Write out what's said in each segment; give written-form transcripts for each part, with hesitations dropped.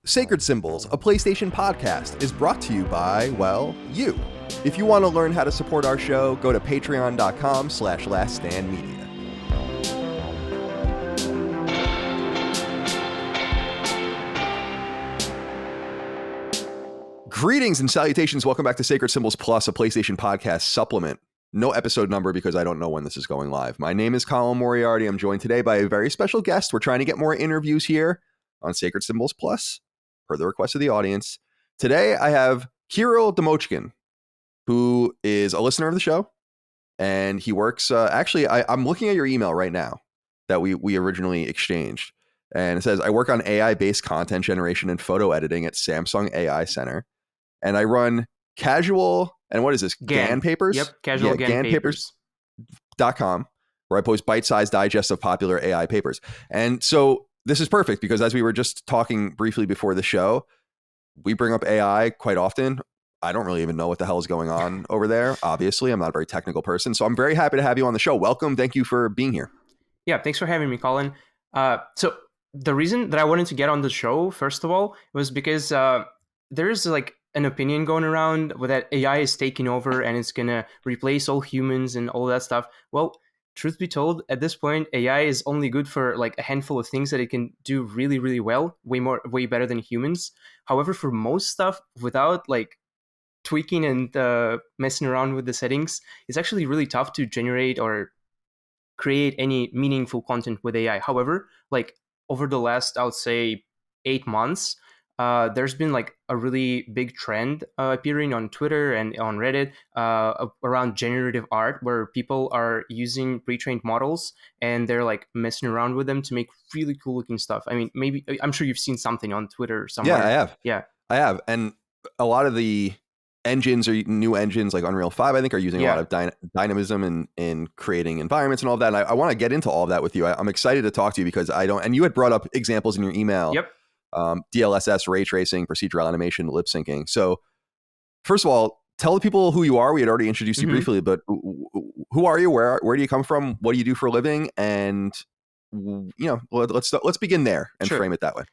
Sacred Symbols, a PlayStation podcast, is brought to you by, well, you. If you want to learn how to support our show, go to patreon.com/laststandmedia. Greetings and salutations. Welcome back to Sacred Symbols Plus, a PlayStation podcast supplement. No episode number because I don't know when this is going live. My name is Colin Moriarty. I'm joined today by a very special guest. We're trying to get more interviews here on Sacred Symbols Plus, per the request of the audience. Today, I have Kirill Demochkin, who is a listener of the show, and he works, I'm looking at your email right now that we originally exchanged, and it says, I work on AI-based content generation and photo editing at Samsung AI Center, and I run casual, and what is this? GAN papers? Yep, casual GAN papers.com, where I post bite-sized digests of popular AI papers. And so this is perfect because as we were just talking briefly before the show, we bring up AI quite often. I don't really even know what the hell is going on over there. Obviously, I'm not a very technical person. So I'm very happy to have you on the show. Welcome. Thank you for being here. Yeah, thanks for having me, Colin. So the reason that I wanted to get on the show, first of all, was because there's like an opinion going around that AI is taking over and it's going to replace all humans and all that stuff. Well, truth be told, at this point, AI is only good for like a handful of things that it can do really, really well, way better than humans. However, for most stuff, without like tweaking and messing around with the settings, it's actually really tough to generate or create any meaningful content with AI. However, like over the last, I would say, 8 months, there's been like a really big trend appearing on Twitter and on Reddit around generative art, where people are using pre-trained models and they're like messing around with them to make really cool looking stuff. I mean, I'm sure you've seen something on Twitter somewhere. Yeah, I have. Yeah, I have. And a lot of the engines or new engines like Unreal 5, I think, are using a lot of dynamism in creating environments and all of that. And I want to get into all of that with you. I'm excited to talk to you because and you had brought up examples in your email. Yep. DLSS, ray tracing, procedural animation, lip syncing. So first of all, tell the people who you are. We had already introduced you briefly, but who are you? Where do you come from? What do you do for a living? And let's begin there and frame it that way.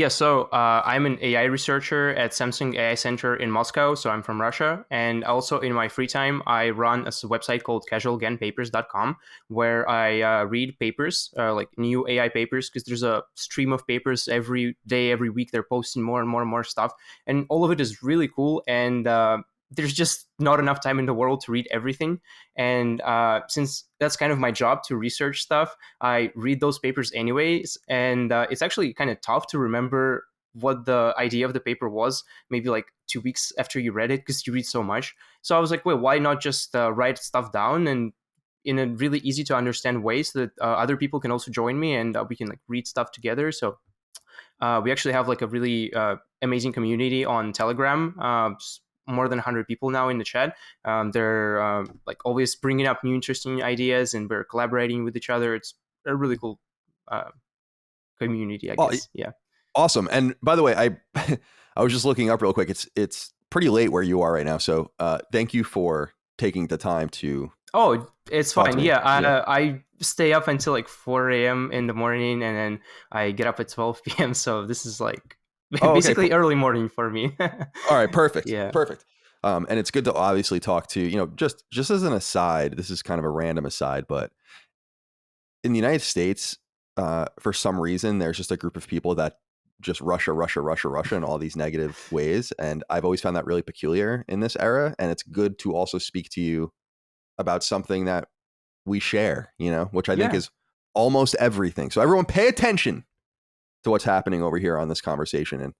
So I'm an AI researcher at Samsung AI Center in Moscow. So I'm from Russia. And also in my free time, I run a website called casualganpapers.com, where I read papers, like new AI papers, because there's a stream of papers every day, every week. They're posting more and more and more stuff. And all of it is really cool. And there's just not enough time in the world to read everything. And since that's kind of my job to research stuff, I read those papers anyways. And it's actually kind of tough to remember what the idea of the paper was, maybe like 2 weeks after you read it, because you read so much. So I was like, well, why not just write stuff down and in a really easy to understand way so that other people can also join me and we can like read stuff together. So we actually have like a really amazing community on Telegram. More than 100 people now in the chat. They're like always bringing up new interesting ideas, and we're collaborating with each other. It's a really cool community, I guess. Yeah. Awesome. And by the way, I was just looking up real quick. It's pretty late where you are right now. So thank you for taking the time to. Oh, it's fine. Yeah. I stay up until like 4 a.m. in the morning, and then I get up at 12 p.m. So this is like basically early morning for me. All right, perfect. Yeah. Perfect. And it's good to obviously talk to, just as an aside, this is kind of a random aside, but in the United States, for some reason, there's just a group of people that just Russia in all these negative ways. And I've always found that really peculiar in this era. And it's good to also speak to you about something that we share, which I think is almost everything. So everyone pay attention to what's happening over here on this conversation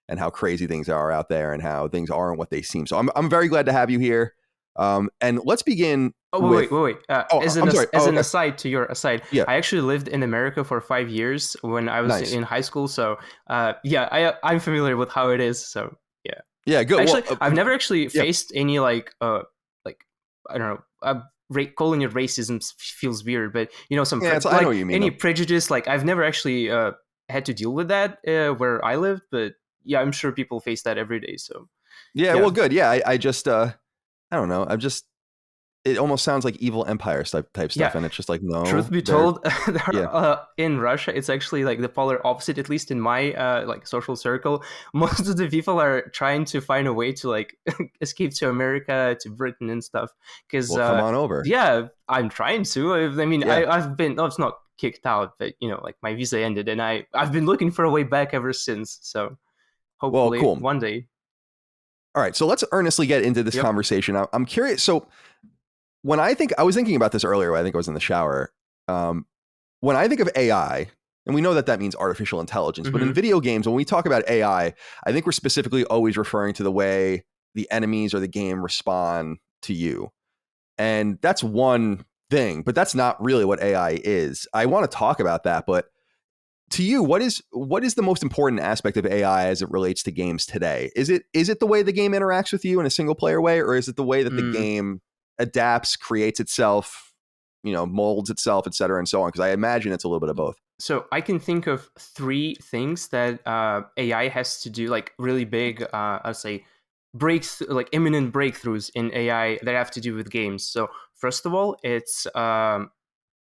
and how crazy things are out there and how things aren't what they seem. So I'm very glad to have you here. And let's begin. Wait. As an aside to your aside, I actually lived in America for 5 years when I was in high school. So I'm familiar with how it is. So yeah. Yeah, good. Actually, I've never actually faced any I don't know, calling it racism feels weird, but I know what you mean, any prejudice, like I've never actually had to deal with that where I lived, but yeah, I'm sure people face that every day. So well, good. Yeah, I just I don't know. it almost sounds like evil empire type stuff, Yeah, and it's just like, truth no, be they're told, yeah. in Russia, it's actually like the polar opposite. At least in my like social circle, most of the people are trying to find a way to like escape to America, to Britain, and stuff. Because Well, come on over. yeah, I'm trying to. I mean, Yeah. I've been. No, it's not kicked out, but like my visa ended, and I've been looking for a way back ever since. So Well, hopefully cool. one day. All right, so let's earnestly get into this Yep. conversation. I'm curious. So when I was thinking about this earlier, I think I was in the shower. Um, when I think of AI, and we know that means artificial intelligence, but in Mm-hmm. video games, when we talk about AI, I think we're specifically always referring to the way the enemies or the game respond to you. And that's one thing, but that's not really what AI is. I want to talk about that, but to you, what is the most important aspect of AI as it relates to games today? Is it the way the game interacts with you in a single player way, or is it the way that the Mm. game adapts, creates itself, molds itself, et cetera, and so on? Because I imagine it's a little bit of both. So I can think of three things that AI has to do, like really big, I'd say, like imminent breakthroughs in AI that have to do with games. So first of all, it's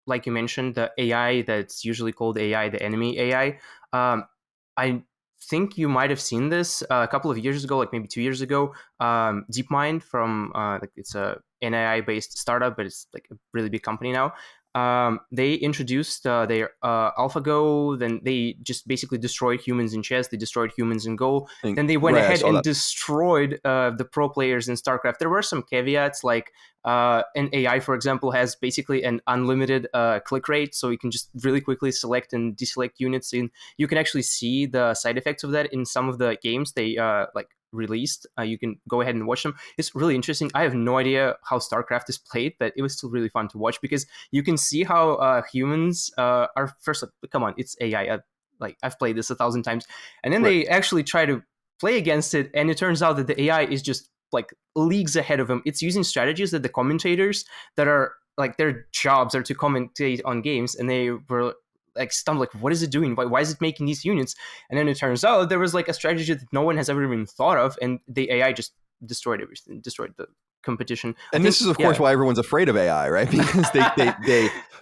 like you mentioned, the AI that's usually called AI, the enemy AI. I think you might have seen this a couple of years ago, like maybe 2 years ago. DeepMind from like it's a an AI based startup, but it's like a really big company now. They introduced their AlphaGo. Then they just basically destroyed humans in chess. They destroyed humans in Go. Then they went Right, I ahead saw and that. destroyed the pro players in StarCraft. There were some caveats, like an AI, for example, has basically an unlimited click rate, so you can just really quickly select and deselect units. And you can actually see the side effects of that in some of the games they like released. You can go ahead and watch them. It's really interesting. I have no idea how StarCraft is played, but it was still really fun to watch because you can see how humans are first. Like, come on, it's AI. Like I've played this 1,000 times, and then Right. they actually try to play against it, and it turns out that the AI is just like leagues ahead of them. It's using strategies that the commentators that are like their jobs are to commentate on games, and they were like stunned, like, what is it doing? Why is it making these units? And then it turns out there was like a strategy that no one has ever even thought of, and the AI just destroyed everything, destroyed the competition. I And think, this is, of course, yeah, why everyone's afraid of AI, right?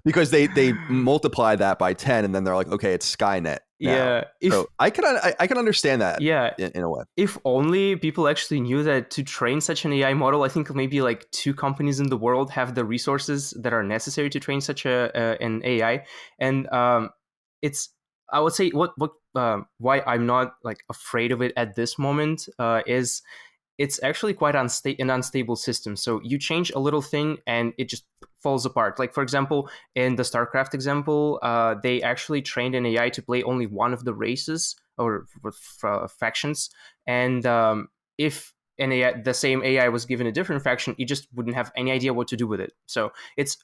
Because they multiply that by 10, and then they're like, okay, it's Skynet now. yeah. So I can understand that Yeah, in a way. if only people actually knew that to train such an AI model, I think maybe like two companies in the world have the resources that are necessary to train such an AI. And it's, I would say, what why I'm not like afraid of it at this moment is it's actually quite an unstable system. So you change a little thing and it just falls apart. Like, for example, in the StarCraft example, they actually trained an AI to play only one of the races or factions. And if the same AI was given a different faction, it just wouldn't have any idea what to do with it. So it's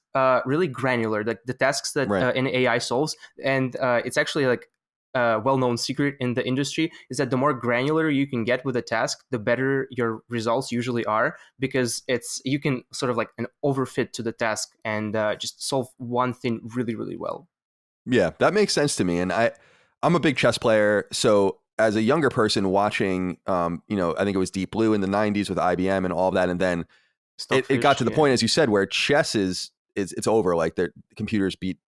really granular, like the tasks that Right. an AI solves. And it's actually like well-known secret in the industry is that the more granular you can get with a task, the better your results usually are, because you can sort of like an overfit to the task and just solve one thing really, really well. Yeah, that makes sense to me. And I'm a big chess player, so as a younger person watching, I think it was Deep Blue in the '90s with IBM and all of that, and then it got Stockfish, to the yeah. point, as you said, where chess is it's over. Like the computers beat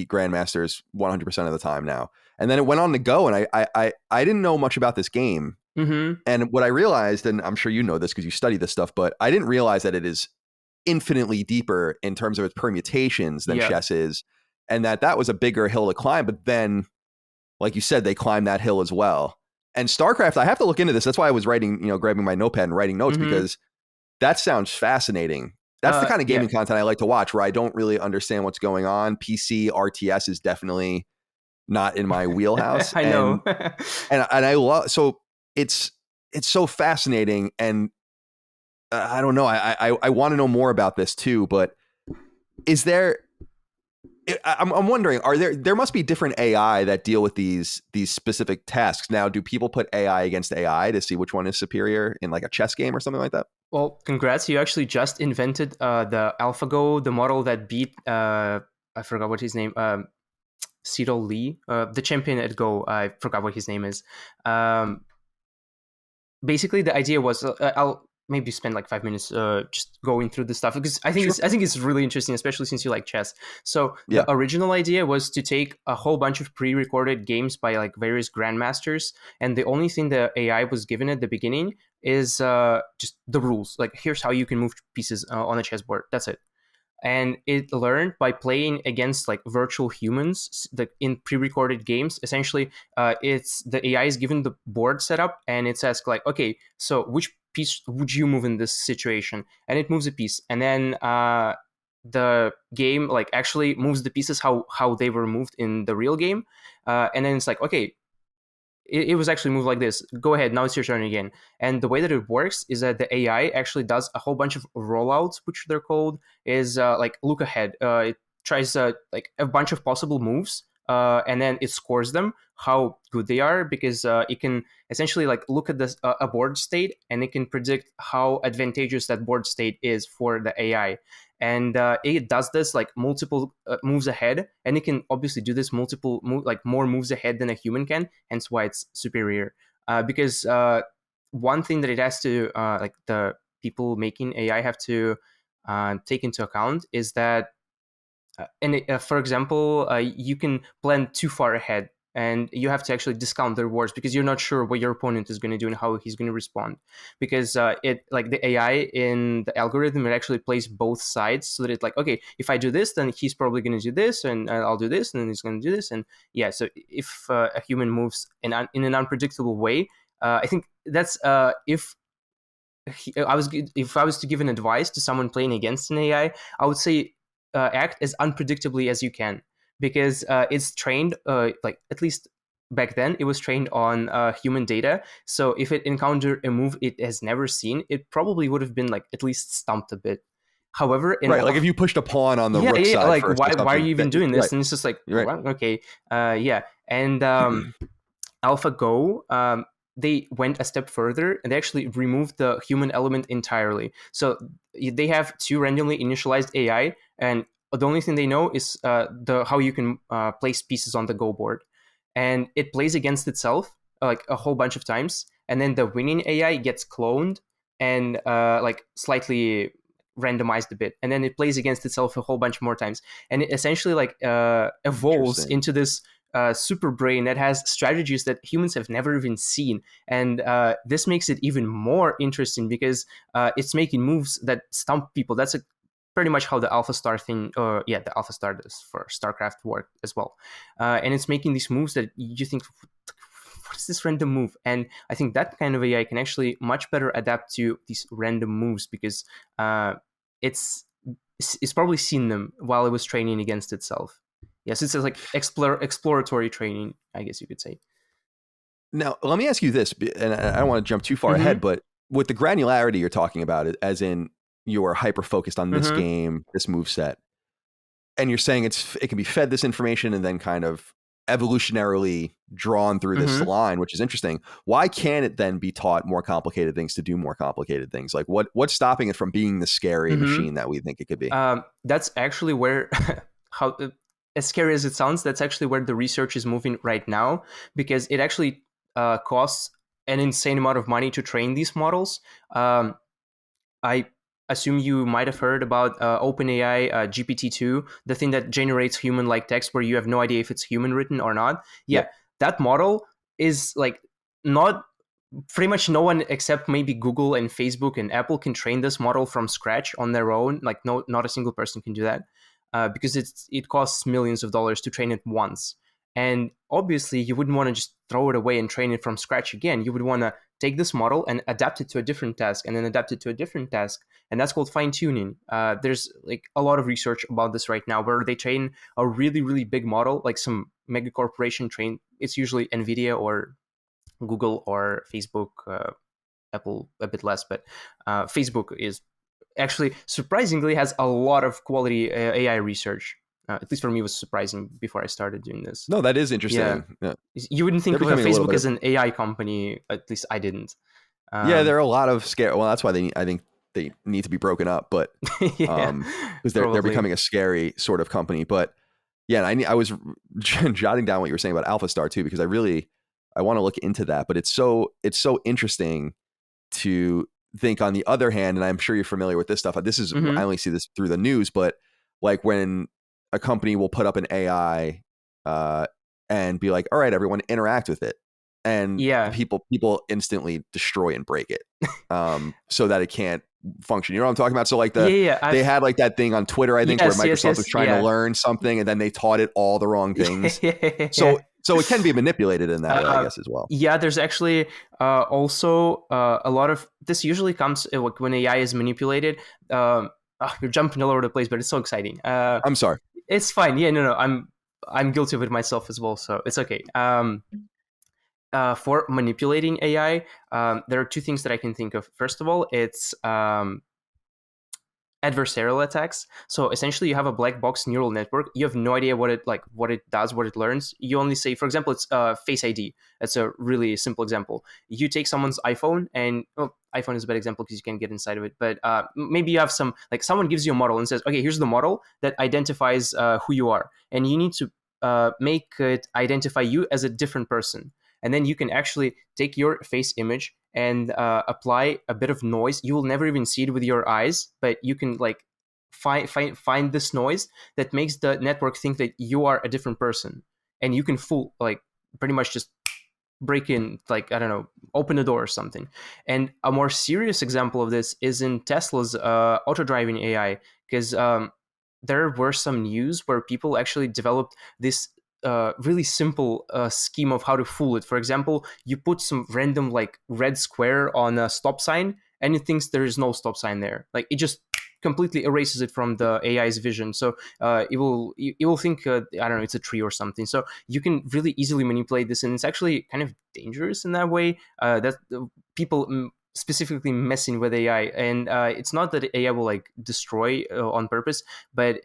grandmasters 100% of the time now. And then it went on to Go, and I didn't know much about this game. Mm-hmm. And what I realized, and I'm sure you know this because you study this stuff, but I didn't realize that it is infinitely deeper in terms of its permutations than Yeah. chess is, and that was a bigger hill to climb. But then, like you said, they climbed that hill as well. And StarCraft, I have to look into this. That's why I was writing, grabbing my notepad and writing notes, Mm-hmm. because that sounds fascinating. That's the kind of Yeah. gaming content I like to watch, where I don't really understand what's going on. PC RTS is definitely not in my wheelhouse, I and know. I love, so it's so fascinating, and I don't know. I want to know more about this too. But is there? I'm wondering, there must be different AI that deal with these specific tasks. Now, do people put AI against AI to see which one is superior in like a chess game or something like that? Well, congrats. You actually just invented the AlphaGo, the model that beat, I forgot what his name, Cyril Lee, the champion at Go. I forgot what his name is. Basically, the idea was, maybe spend like 5 minutes just going through the stuff, because Sure. I think it's really interesting, especially since you like chess. So Yeah. the original idea was to take a whole bunch of pre-recorded games by like various grandmasters, and the only thing the AI was given at the beginning is just the rules. Like, here's how you can move pieces on a chessboard. That's it. And it learned by playing against like virtual humans in pre-recorded games. Essentially, it's the AI is given the board setup, and it's asked like, okay, so which piece would you move in this situation? And it moves a piece, and then the game like actually moves the pieces how they were moved in the real game, and then it's like, okay, it was actually moved like this. Go ahead, now it's your turn again. And the way that it works is that the AI actually does a whole bunch of rollouts, which they're called, is like look ahead. It tries like a bunch of possible moves, and then it scores them how good they are, because it can essentially like look at this a board state, and it can predict how advantageous that board state is for the AI. And it does this like multiple moves ahead, and it can obviously do this like more moves ahead than a human can, hence why it's superior. Because one thing that it has to like the people making AI have to take into account is that for example, you can plan too far ahead, and you have to actually discount the rewards because you're not sure what your opponent is going to do and how he's going to respond. Because it like the AI in the algorithm, it actually plays both sides, so that it's like, okay, if I do this, then he's probably going to do this, and I'll do this, and then he's going to do this, and yeah. So if a human moves in an unpredictable way, I think that's if I was to give an advice to someone playing against an AI, I would say act as unpredictably as you can, because it's trained like at least back then it was trained on human data. So if it encountered a move it has never seen, it probably would have been like at least stumped a bit. However, Right. Like if you pushed a pawn on the yeah, rook yeah, side like first or why are something, you even that doing right. this? And it's just like, You're right. well, okay, yeah, and AlphaGo, they went a step further and they actually removed the human element entirely. So they have two randomly initialized AI, and the only thing they know is the how you can place pieces on the Go board, and it plays against itself like a whole bunch of times, and then the winning AI gets cloned and like slightly randomized a bit, and then it plays against itself a whole bunch more times, and it essentially like evolves Interesting. into this super brain that has strategies that humans have never even seen. And this makes it even more interesting because it's making moves that stump people. That's pretty much how the Alpha Star thing, or yeah, the Alpha Star does for StarCraft work as well. And it's making these moves that you think, what is this random move? And I think that kind of AI can actually much better adapt to these random moves because it's probably seen them while it was training against itself. Yes, it's like exploratory training, I guess you could say. Now, let me ask you this, and I don't want to jump too far ahead, Mm-hmm. but with the granularity you're talking about, as in you're hyper focused on this Mm-hmm. game, this move set, and you're saying it can be fed this information and then kind of evolutionarily drawn through this Mm-hmm. line, which is interesting. Why can't it then be taught more complicated things to do more complicated things? Like what's stopping it from being the scary Mm-hmm. machine that we think it could be? That's actually where how as scary as it sounds, that's actually where the research is moving right now, because it actually costs an insane amount of money to train these models. I assume you might have heard about OpenAI GPT-2, the thing that generates human-like text where you have no idea if it's human written or not. Yeah, Yep. that model is like not pretty much no one except maybe Google and Facebook and Apple can train this model from scratch on their own. Like no, not a single person can do that because it costs millions of dollars to train it once. And obviously, you wouldn't want to just throw it away and train it from scratch again. You would want to take this model and adapt it to a different task, and then adapt it to a different task, and that's called fine tuning. There's like a lot of research about this right now, where they train a really, really big model, like some mega corporation train. It's usually Nvidia or Google or Facebook, Apple a bit less, but Facebook is actually surprisingly has a lot of quality AI research. At least for me, it was surprising before I started doing this. No, that is Yeah, interesting. Yeah. you wouldn't They're think of becoming a little Facebook bit as of an AI company. At least I didn't. yeah. There Um, are a lot of scare. Well, that's why I think they need to be broken up, but yeah, because they're probably. becoming a scary sort of company. But yeah, I was jotting down what you were saying about Alpha Star too, because I want to look into that. But it's so interesting to think on the other hand, and I'm sure you're familiar with this stuff. I only see this through the news, but like when a company will put up an AI and be like, all right, everyone interact with it. And Yeah. people instantly destroy and break it so that it can't function. You know what I'm talking about? So like Yeah. they had like that thing on Twitter, I think, where Microsoft was trying to Yeah. learn something and then they taught it all the wrong things. Yeah. So it can be manipulated in that way, I guess, as well. Yeah, there's actually also a lot of this usually comes like when AI is manipulated. You're jumping all over the place, but it's so exciting. I'm sorry. It's fine. Yeah, no, I'm guilty of it myself as well, so it's okay. For manipulating AI, there are two things that I can think of. First of all, it's adversarial attacks. So essentially you have a black box neural network. You have no idea what it does, what it learns. You only say, for example, it's Face ID. That's a really simple example. You take someone's iPhone, and iPhone is a bad example because you can't get inside of it, but maybe you have some, like, someone gives you a model and says, okay, here's the model that identifies who you are, and you need to make it identify you as a different person. And then you can actually take your face image and apply a bit of noise. You will never even see it with your eyes, but you can like find this noise that makes the network think that you are a different person, and you can fool, like, pretty much just break in, like, I don't know, open the door or something. And a more serious example of this is in Tesla's auto driving AI, because there were some news where people actually developed this really simple scheme of how to fool it. For example, you put some random like red square on a stop sign, and it thinks there is no stop sign there. Like, it just completely erases it from the AI's vision. So it will think I don't know, it's a tree or something. So you can really easily manipulate this, and it's actually kind of dangerous in that way. That people specifically messing with AI, and it's not that AI will like destroy on purpose, but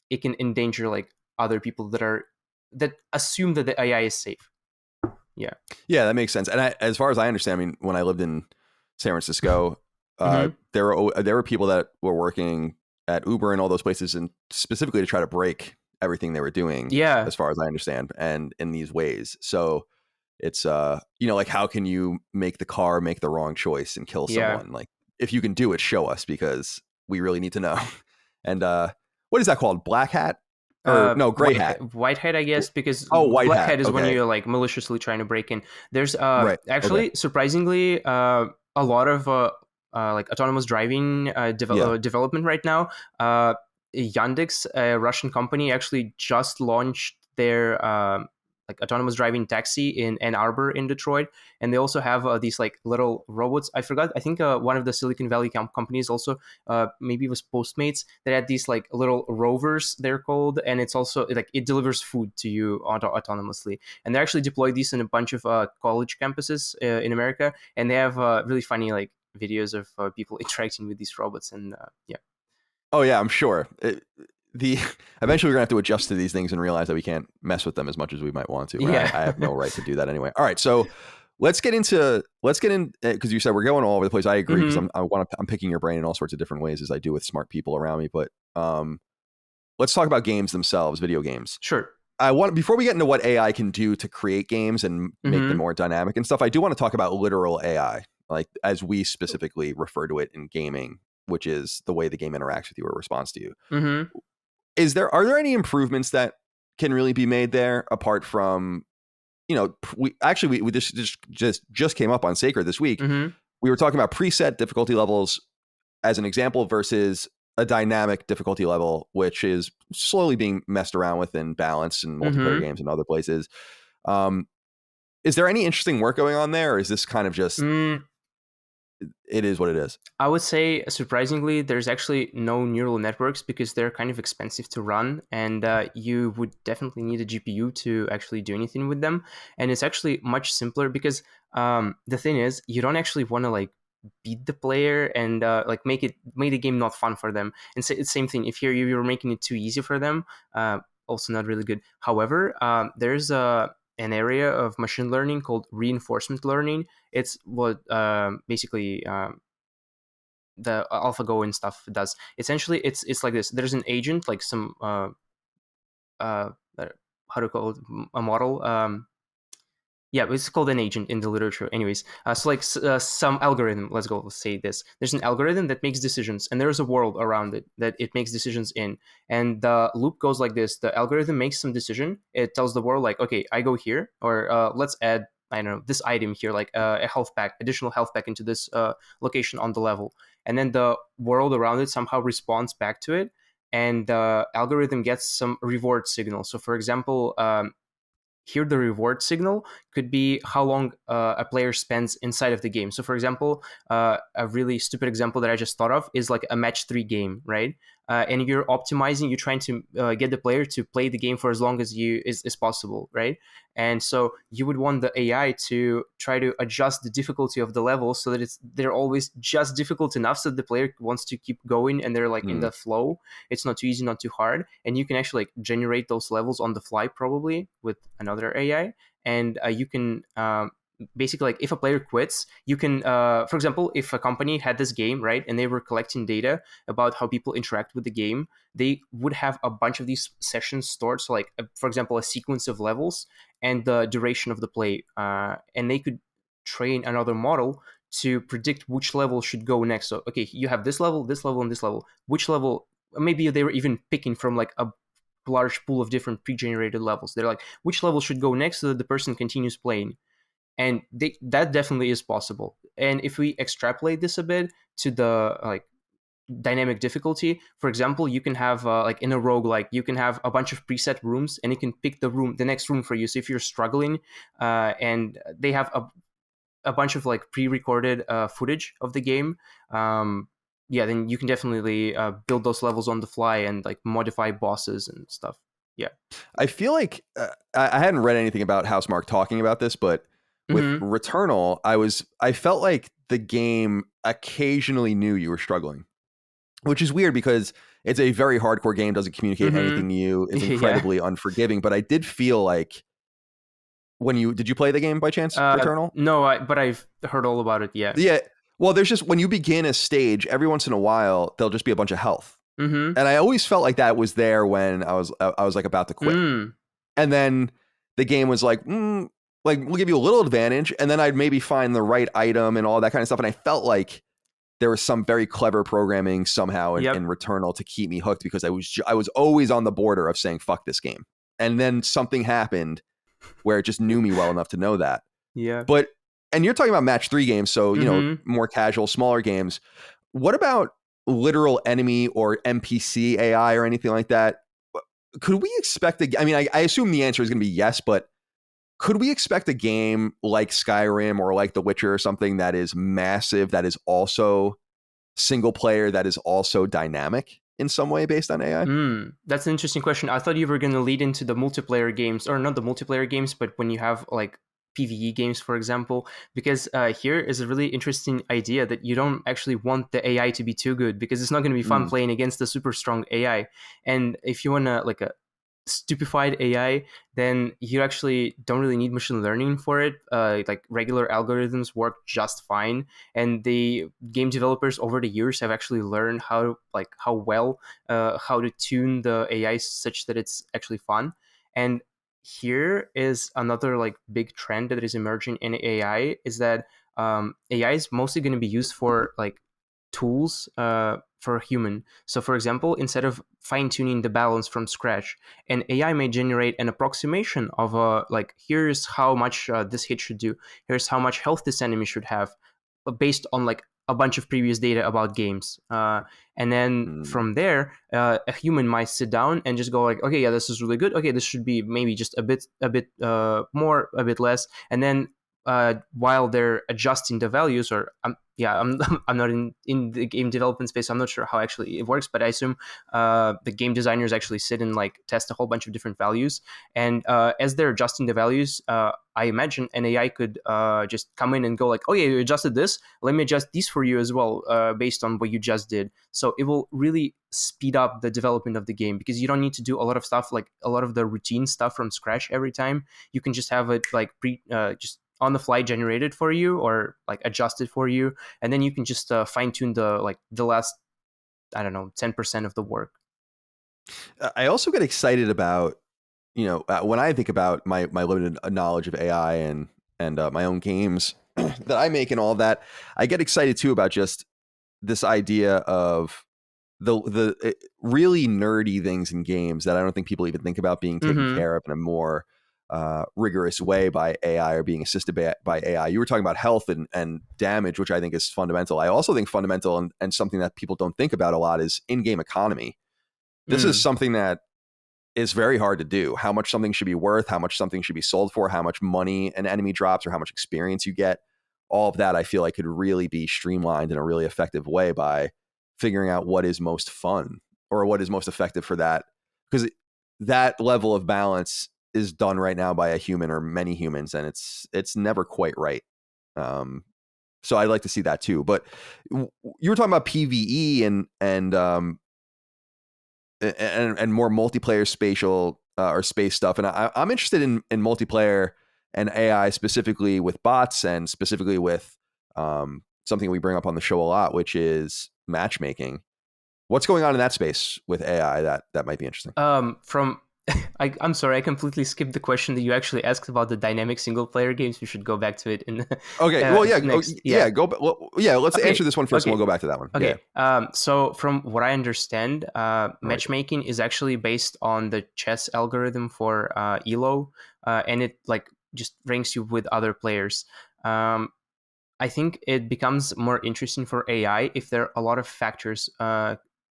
it can endanger like other people that assume that the AI is safe. Yeah. Yeah, that makes sense. And as far as I understand, I mean, when I lived in San Francisco, there were people that were working at Uber and all those places, and specifically to try to break everything they were doing. Yeah. As far as I understand, and in these ways. So it's like, how can you make the car make the wrong choice and kill someone? Like, if you can do it, show us, because we really need to know. And what is that called? Black hat? Or no, gray hat. White hat, I guess, because White black hat. hat is when Okay. you're like maliciously trying to break in. There's Right. actually, Okay. surprisingly, a lot of like autonomous driving development right now. Yandex, a Russian company, actually just launched their like autonomous driving taxi in Ann Arbor in Detroit, and they also have these like little robots. I forgot. I think one of the Silicon Valley companies also, maybe it was Postmates, that had these like little rovers, they're called, and it's also like it delivers food to you autonomously. And they actually deployed these in a bunch of college campuses in America, and they have really funny like videos of people interacting with these robots, and yeah. Oh yeah, I'm sure. Eventually we're gonna have to adjust to these things and realize that we can't mess with them as much as we might want to. Yeah. I have no right to do that anyway. All right, so let's get in because you said we're going all over the place. I agree, because I'm picking your brain in all sorts of different ways, as I do with smart people around me. But let's talk about games themselves, video games. Sure. Before we get into what AI can do to create games and make them more dynamic and stuff, I do want to talk about literal AI, like as we specifically refer to it in gaming, which is the way the game interacts with you or responds to you. Are there any improvements that can really be made there, apart from, we just came up on Sacred this week. We were talking about preset difficulty levels as an example versus a dynamic difficulty level, which is slowly being messed around with in balance and multiplayer games and other places. Is there any interesting work going on there, or is this kind of just it is what it is? I would say, surprisingly, there's actually no neural networks, because they're kind of expensive to run, and you would definitely need a GPU to actually do anything with them. And it's actually much simpler, because the thing is, you don't actually want to like beat the player and like make the game not fun for them. And it's the same thing if you're making it too easy for them. Also not really good. However, there's an area of machine learning called reinforcement learning. It's what basically the AlphaGo and stuff does. Essentially, it's like this. There's an agent, like some how to call it, a model. Yeah, it's called an agent in the literature. Anyways, so like some algorithm, let's say this. There's an algorithm that makes decisions, and there's a world around it that it makes decisions in. And the loop goes like this: the algorithm makes some decision. It tells the world like, okay, I go here, or let's add, I don't know, this item here, like a health pack, additional health pack into this location on the level, and then the world around it somehow responds back to it, and the algorithm gets some reward signal. So, for example, here the reward signal could be how long a player spends inside of the game. So for example, a really stupid example that I just thought of is like a match 3 game, right? And you're optimizing, you're trying to get the player to play the game for as long as is possible, right? And so you would want the AI to try to adjust the difficulty of the level so that they're always just difficult enough so that the player wants to keep going and they're like in Mm. the flow. It's not too easy, not too hard, and you can actually like generate those levels on the fly probably with another AI, and you can basically, like, if a player quits, you can for example, if a company had this game, right, and they were collecting data about how people interact with the game, they would have a bunch of these sessions stored. So like for example, a sequence of levels and the duration of the play, and they could train another model to predict which level should go next. So okay, you have this level, this level, and this level, which level, maybe they were even picking from like a large pool of different pre-generated levels. They're like, which level should go next so that the person continues playing, and that definitely is possible. And if we extrapolate this a bit to the like dynamic difficulty, for example, you can have like in a rogue, like you can have a bunch of preset rooms, and it can pick the next room for you. So if you're struggling, and they have a bunch of like pre-recorded footage of the game, yeah, then you can definitely build those levels on the fly and like modify bosses and stuff. Yeah. I feel like I hadn't read anything about Housemarque talking about this, but with Mm-hmm. Returnal, I felt like the game occasionally knew you were struggling, which is weird because it's a very hardcore game, doesn't communicate anything Mm-hmm. to you, is Yeah. incredibly unforgiving. But I did feel like when you did you play the game by chance, Returnal? No, but I've heard all about it. Yeah. Yeah. Well, there's just when you begin a stage, every once in a while there'll just be a bunch of health, Mm-hmm. and I always felt like that was there when I was like about to quit. Mm. And then the game was like, like we'll give you a little advantage, and then I'd maybe find the right item and all that kind of stuff. And I felt like there was some very clever programming somehow in Yep. Returnal to keep me hooked because I was always on the border of saying fuck this game, and then something happened where it just knew me well enough to know that. Yeah. But and you're talking about match 3 games, so Mm-hmm. more casual, smaller games. What about literal enemy or NPC AI or anything like that? Could we expect I mean, I assume the answer is going to be yes, but could we expect a game like Skyrim or like The Witcher or something that is massive, that is also single player, that is also dynamic in some way based on AI? That's an interesting question. I thought you were going to lead into the multiplayer games, or not the multiplayer games, but when you have like PvE games, for example, because here is a really interesting idea that you don't actually want the AI to be too good because it's not going to be fun Mm, playing against a super strong AI. And if you want to like a stupefied AI, then you actually don't really need machine learning for it. Like regular algorithms work just fine, and the game developers over the years have actually learned how well how to tune the AI such that it's actually fun. And here is another like big trend that is emerging in AI is that AI is mostly going to be used for like tools for a human. So, for example, instead of fine tuning the balance from scratch, an AI may generate an approximation of like, here's how much this hit should do, here's how much health this enemy should have, based on like a bunch of previous data about games. And then mm. from there, a human might sit down and just go like, okay, yeah, this is really good. Okay, this should be maybe just a bit more, a bit less, and then while they're adjusting the values, or yeah, I'm I'm not in the game development space, so I'm not sure how actually it works, but I assume the game designers actually sit and like test a whole bunch of different values, and as they're adjusting the values, I imagine an AI could just come in and go like, oh yeah, you adjusted this, let me adjust these for you as well, based on what you just did. So it will really speed up the development of the game because you don't need to do a lot of stuff, like a lot of the routine stuff from scratch every time. You can just have it like just on the fly generated for you or like adjusted for you, and then you can just fine tune the last, I don't know, 10% of the work. I also get excited about, when I think about my limited knowledge of AI and and my own games that I make and all of that, I get excited too about just this idea of the really nerdy things in games that I don't think people even think about being taken Mm-hmm. care of in a more rigorous way by AI or being assisted by AI. You were talking about health and damage, which I think is fundamental. I also think fundamental and something that people don't think about a lot is in-game economy. This is Mm. something that is very hard to do. How much something should be worth, how much something should be sold for, how much money an enemy drops, or how much experience you get. All of that I feel like could really be streamlined in a really effective way by figuring out what is most fun or what is most effective for that. Because that level of balance is done right now by a human or many humans, and it's never quite right. So I'd like to see that too. But you were talking about PVE and more multiplayer spatial or space stuff. And I'm interested in multiplayer and AI specifically with bots and specifically with something we bring up on the show a lot, which is matchmaking. What's going on in that space with AI that might be interesting? From I'm sorry, I completely skipped the question that you actually asked about the dynamic single player games. We should go back to it in the Okay, well, yeah, next. Yeah. yeah, yeah. Let's answer Okay. this one first, and we'll Okay. go back to that one. Yeah, Okay. So from what I understand, all right. matchmaking is actually based on the chess algorithm for Elo, and it like just ranks you with other players. Um, I think it becomes more interesting for AI if there are a lot of factors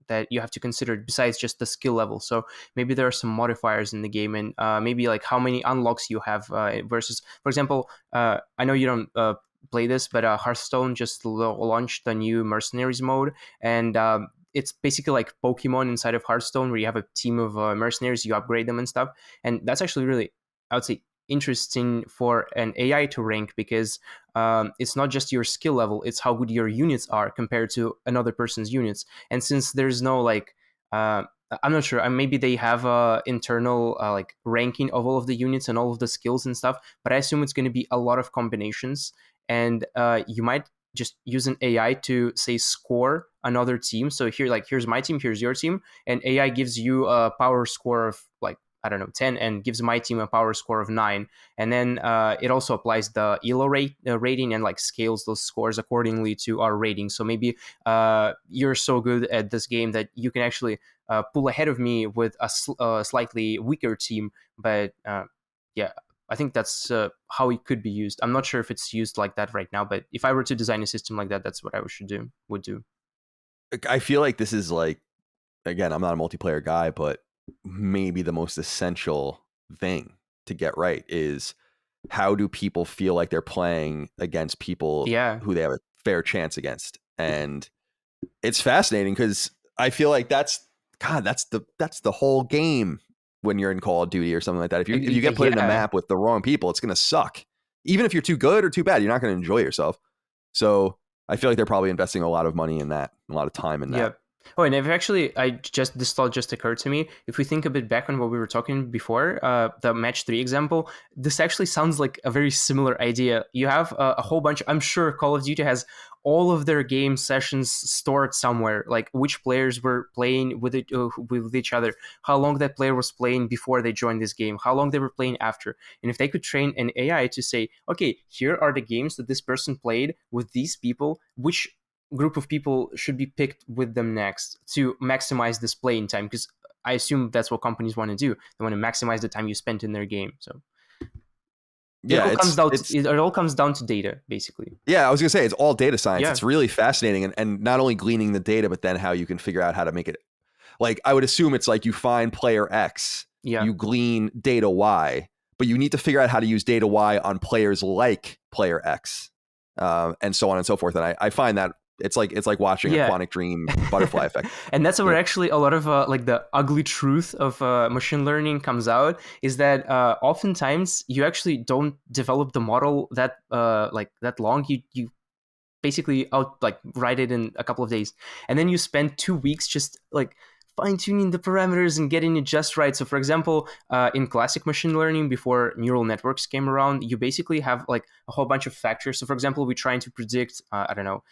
that you have to consider besides just the skill level. So maybe there are some modifiers in the game, and maybe like how many unlocks you have versus, for example, I know you don't play this, but Hearthstone just launched the new Mercenaries mode, and it's basically like Pokemon inside of Hearthstone, where you have a team of mercenaries, you upgrade them and stuff, and that's actually really, I would say, interesting for an AI to rank because it's not just your skill level, it's how good your units are compared to another person's units. And since there's no like uh, I'm not sure, maybe they have a internal like ranking of all of the units and all of the skills and stuff, but I assume it's going to be a lot of combinations, and you might just use an AI to say score another team. So here, like, here's my team, here's your team, and AI gives you a power score of like, I don't know, 10, and gives my team a power score of 9. And then it also applies the elo rating and like scales those scores accordingly to our rating. So maybe you're so good at this game that you can actually pull ahead of me with a slightly weaker team. But yeah, I think that's how it could be used. I'm not sure if it's used like that right now, but if I were to design a system like that, that's what I would do. I feel like this is like, again, I'm not a multiplayer guy, but maybe the most essential thing to get right is how do people feel like they're playing against people Yeah. who they have a fair chance against. And it's fascinating because I feel like that's the whole game when you're in Call of Duty or something like that. If you get put in a Yeah. map with the wrong people, it's gonna suck. Even if you're too good or too bad, you're not gonna enjoy yourself. So I feel like they're probably investing a lot of money in that, a lot of time in that. Yep. Oh, and if actually, this thought just occurred to me. If we think a bit back on what we were talking before, the match 3 example, this actually sounds like a very similar idea. You have a whole bunch. I'm sure Call of Duty has all of their game sessions stored somewhere, like which players were playing with each other, how long that player was playing before they joined this game, how long they were playing after, and if they could train an AI to say, okay, here are the games that this person played with these people, which group of people should be picked with them next to maximize this playing time, because I assume that's what companies want to do. They want to maximize the time you spent in their game. So Yeah, it all comes down to data, basically. yeah, I was gonna say it's all data science. Yeah, It's really fascinating, and not only gleaning the data, but then how you can figure out how to make it. Like I would assume it's like you find player X, yeah, you glean data Y, but you need to figure out how to use data Y on players like player X, and so on and so forth. And I find that it's like watching a yeah. quantic dream butterfly effect. And that's where Yeah, actually a lot of like the ugly truth of machine learning comes out, is that oftentimes you actually don't develop the model that like that long. You basically out like write it in a couple of days, and then you spend 2 weeks just like fine tuning the parameters and getting it just right. So for example, in classic machine learning before neural networks came around, you basically have like a whole bunch of factors. So for example, we're trying to predict I don't know,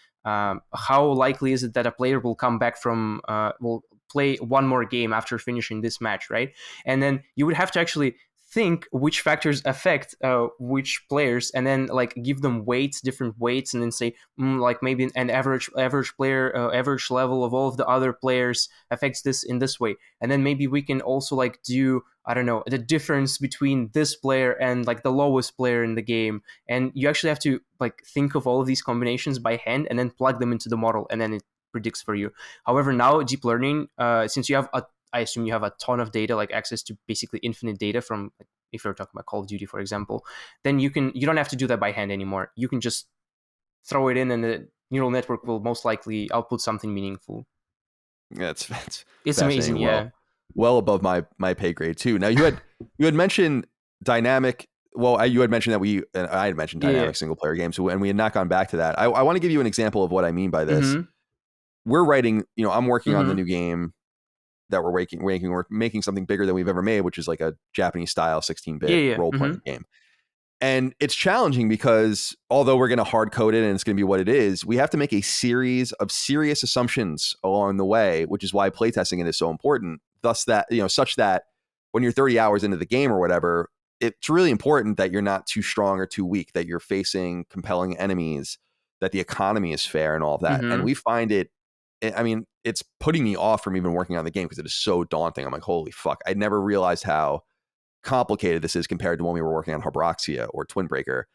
how likely is it that a player will come back from will play one more game after finishing this match, right? And then you would have to actually think which factors affect which players, and then like give them weights, different weights, and then say like maybe an average player average level of all of the other players affects this in this way, and then maybe we can also like do, I don't know, the difference between this player and like the lowest player in the game, and you actually have to like think of all of these combinations by hand and then plug them into the model, and then it predicts for you. However, now deep learning, since you have I assume you have a ton of data, like access to basically infinite data from, like, if you're talking about Call of Duty, for example, then you don't have to do that by hand anymore. You can just throw it in, and the neural network will most likely output something meaningful. Yeah, it's It's amazing, fascinating. yeah. Well above my pay grade too. Now you had mentioned dynamic. Well, you had mentioned that I had mentioned Yeah. dynamic single player games, and we had not gone back to that. I want to give you an example of what I mean by this. Mm-hmm. We're writing, I'm working on the Mm-hmm. new game that we're making something bigger than we've ever made, which is like a Japanese style 16-bit Yeah, yeah. role Mm-hmm. playing game. And it's challenging because although we're going to hard code it and it's going to be what it is, we have to make a series of serious assumptions along the way, which is why playtesting it is so important. Thus, that, such that when you're 30 hours into the game or whatever, it's really important that you're not too strong or too weak, that you're facing compelling enemies, that the economy is fair and all of that. And Mm-hmm. we find it, I mean, it's putting me off from even working on the game because it is so daunting. I'm like, holy fuck. I never realized how complicated this is compared to when we were working on Harbroxia or Twin Breaker.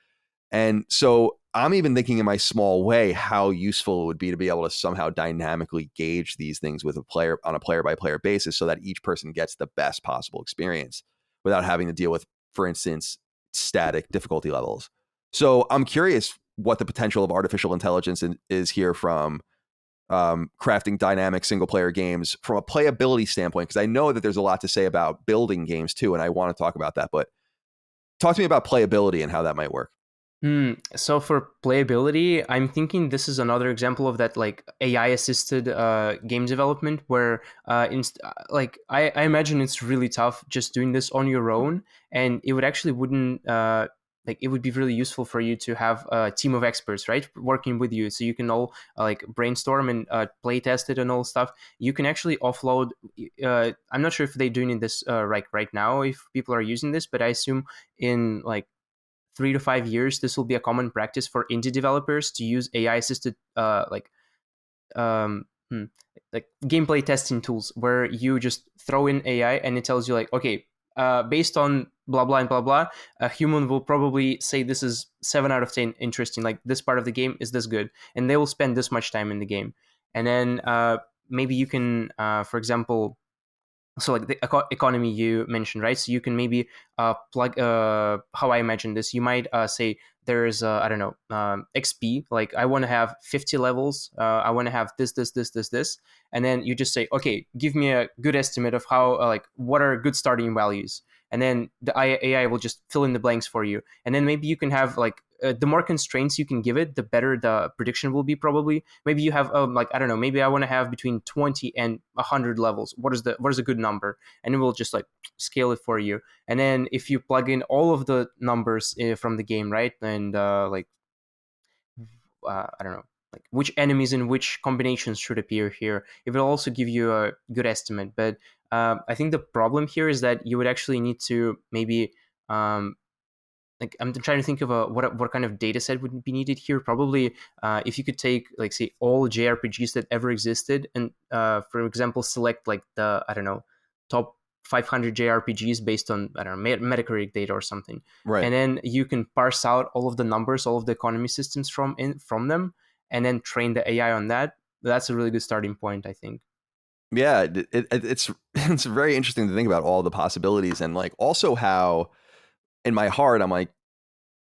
And so I'm even thinking in my small way how useful it would be to be able to somehow dynamically gauge these things with a player on a player by player basis so that each person gets the best possible experience without having to deal with, for instance, static difficulty levels. So I'm curious what the potential of artificial intelligence is here from crafting dynamic single player games from a playability standpoint, because I know that there's a lot to say about building games too, and I want to talk about that. But talk to me about playability and how that might work. So for playability, I'm thinking this is another example of that like AI assisted game development where like I imagine it's really tough just doing this on your own, and it would actually wouldn't like it would be really useful for you to have a team of experts, right, working with you, so you can all like brainstorm and play test it and all stuff. You can actually offload. I'm not sure if they're doing this right now if people are using this, but I assume in like 3 to 5 years, this will be a common practice for indie developers to use AI assisted um, hmm, like gameplay testing tools where you just throw in AI and it tells you like, okay, based on blah blah and blah blah, a human will probably say this is 7 out of 10 interesting. Like this part of the game is this good, and they will spend this much time in the game, and then maybe you can, for example, so like the economy you mentioned, right? So you can maybe plug how I imagine this, you might say there's I don't know, XP, like I want to have 50 levels, I want to have this, and then you just say, okay, give me a good estimate of how like what are good starting values, and then the AI will just fill in the blanks for you, and then maybe you can have like the more constraints you can give it, the better the prediction will be. Probably, maybe you have like I don't know, maybe I want to have between 20 and 100 levels. What is a good number? And it will just like scale it for you. And then if you plug in all of the numbers from the game, right, and like I don't know, like which enemies and which combinations should appear here, it will also give you a good estimate. But I think the problem here is that you would actually need to maybe um, like I'm trying to think of what kind of data set would be needed here. Probably if you could take like say all JRPGs that ever existed and for example select like the I don't know top 500 JRPGs based on I don't know Metacritic data or something, Right. and then you can parse out all of the numbers, all of the economy systems from them, and then train the AI on that. That's a really good starting point, I think. Yeah, it's it's very interesting to think about all the possibilities and like also how in my heart I'm like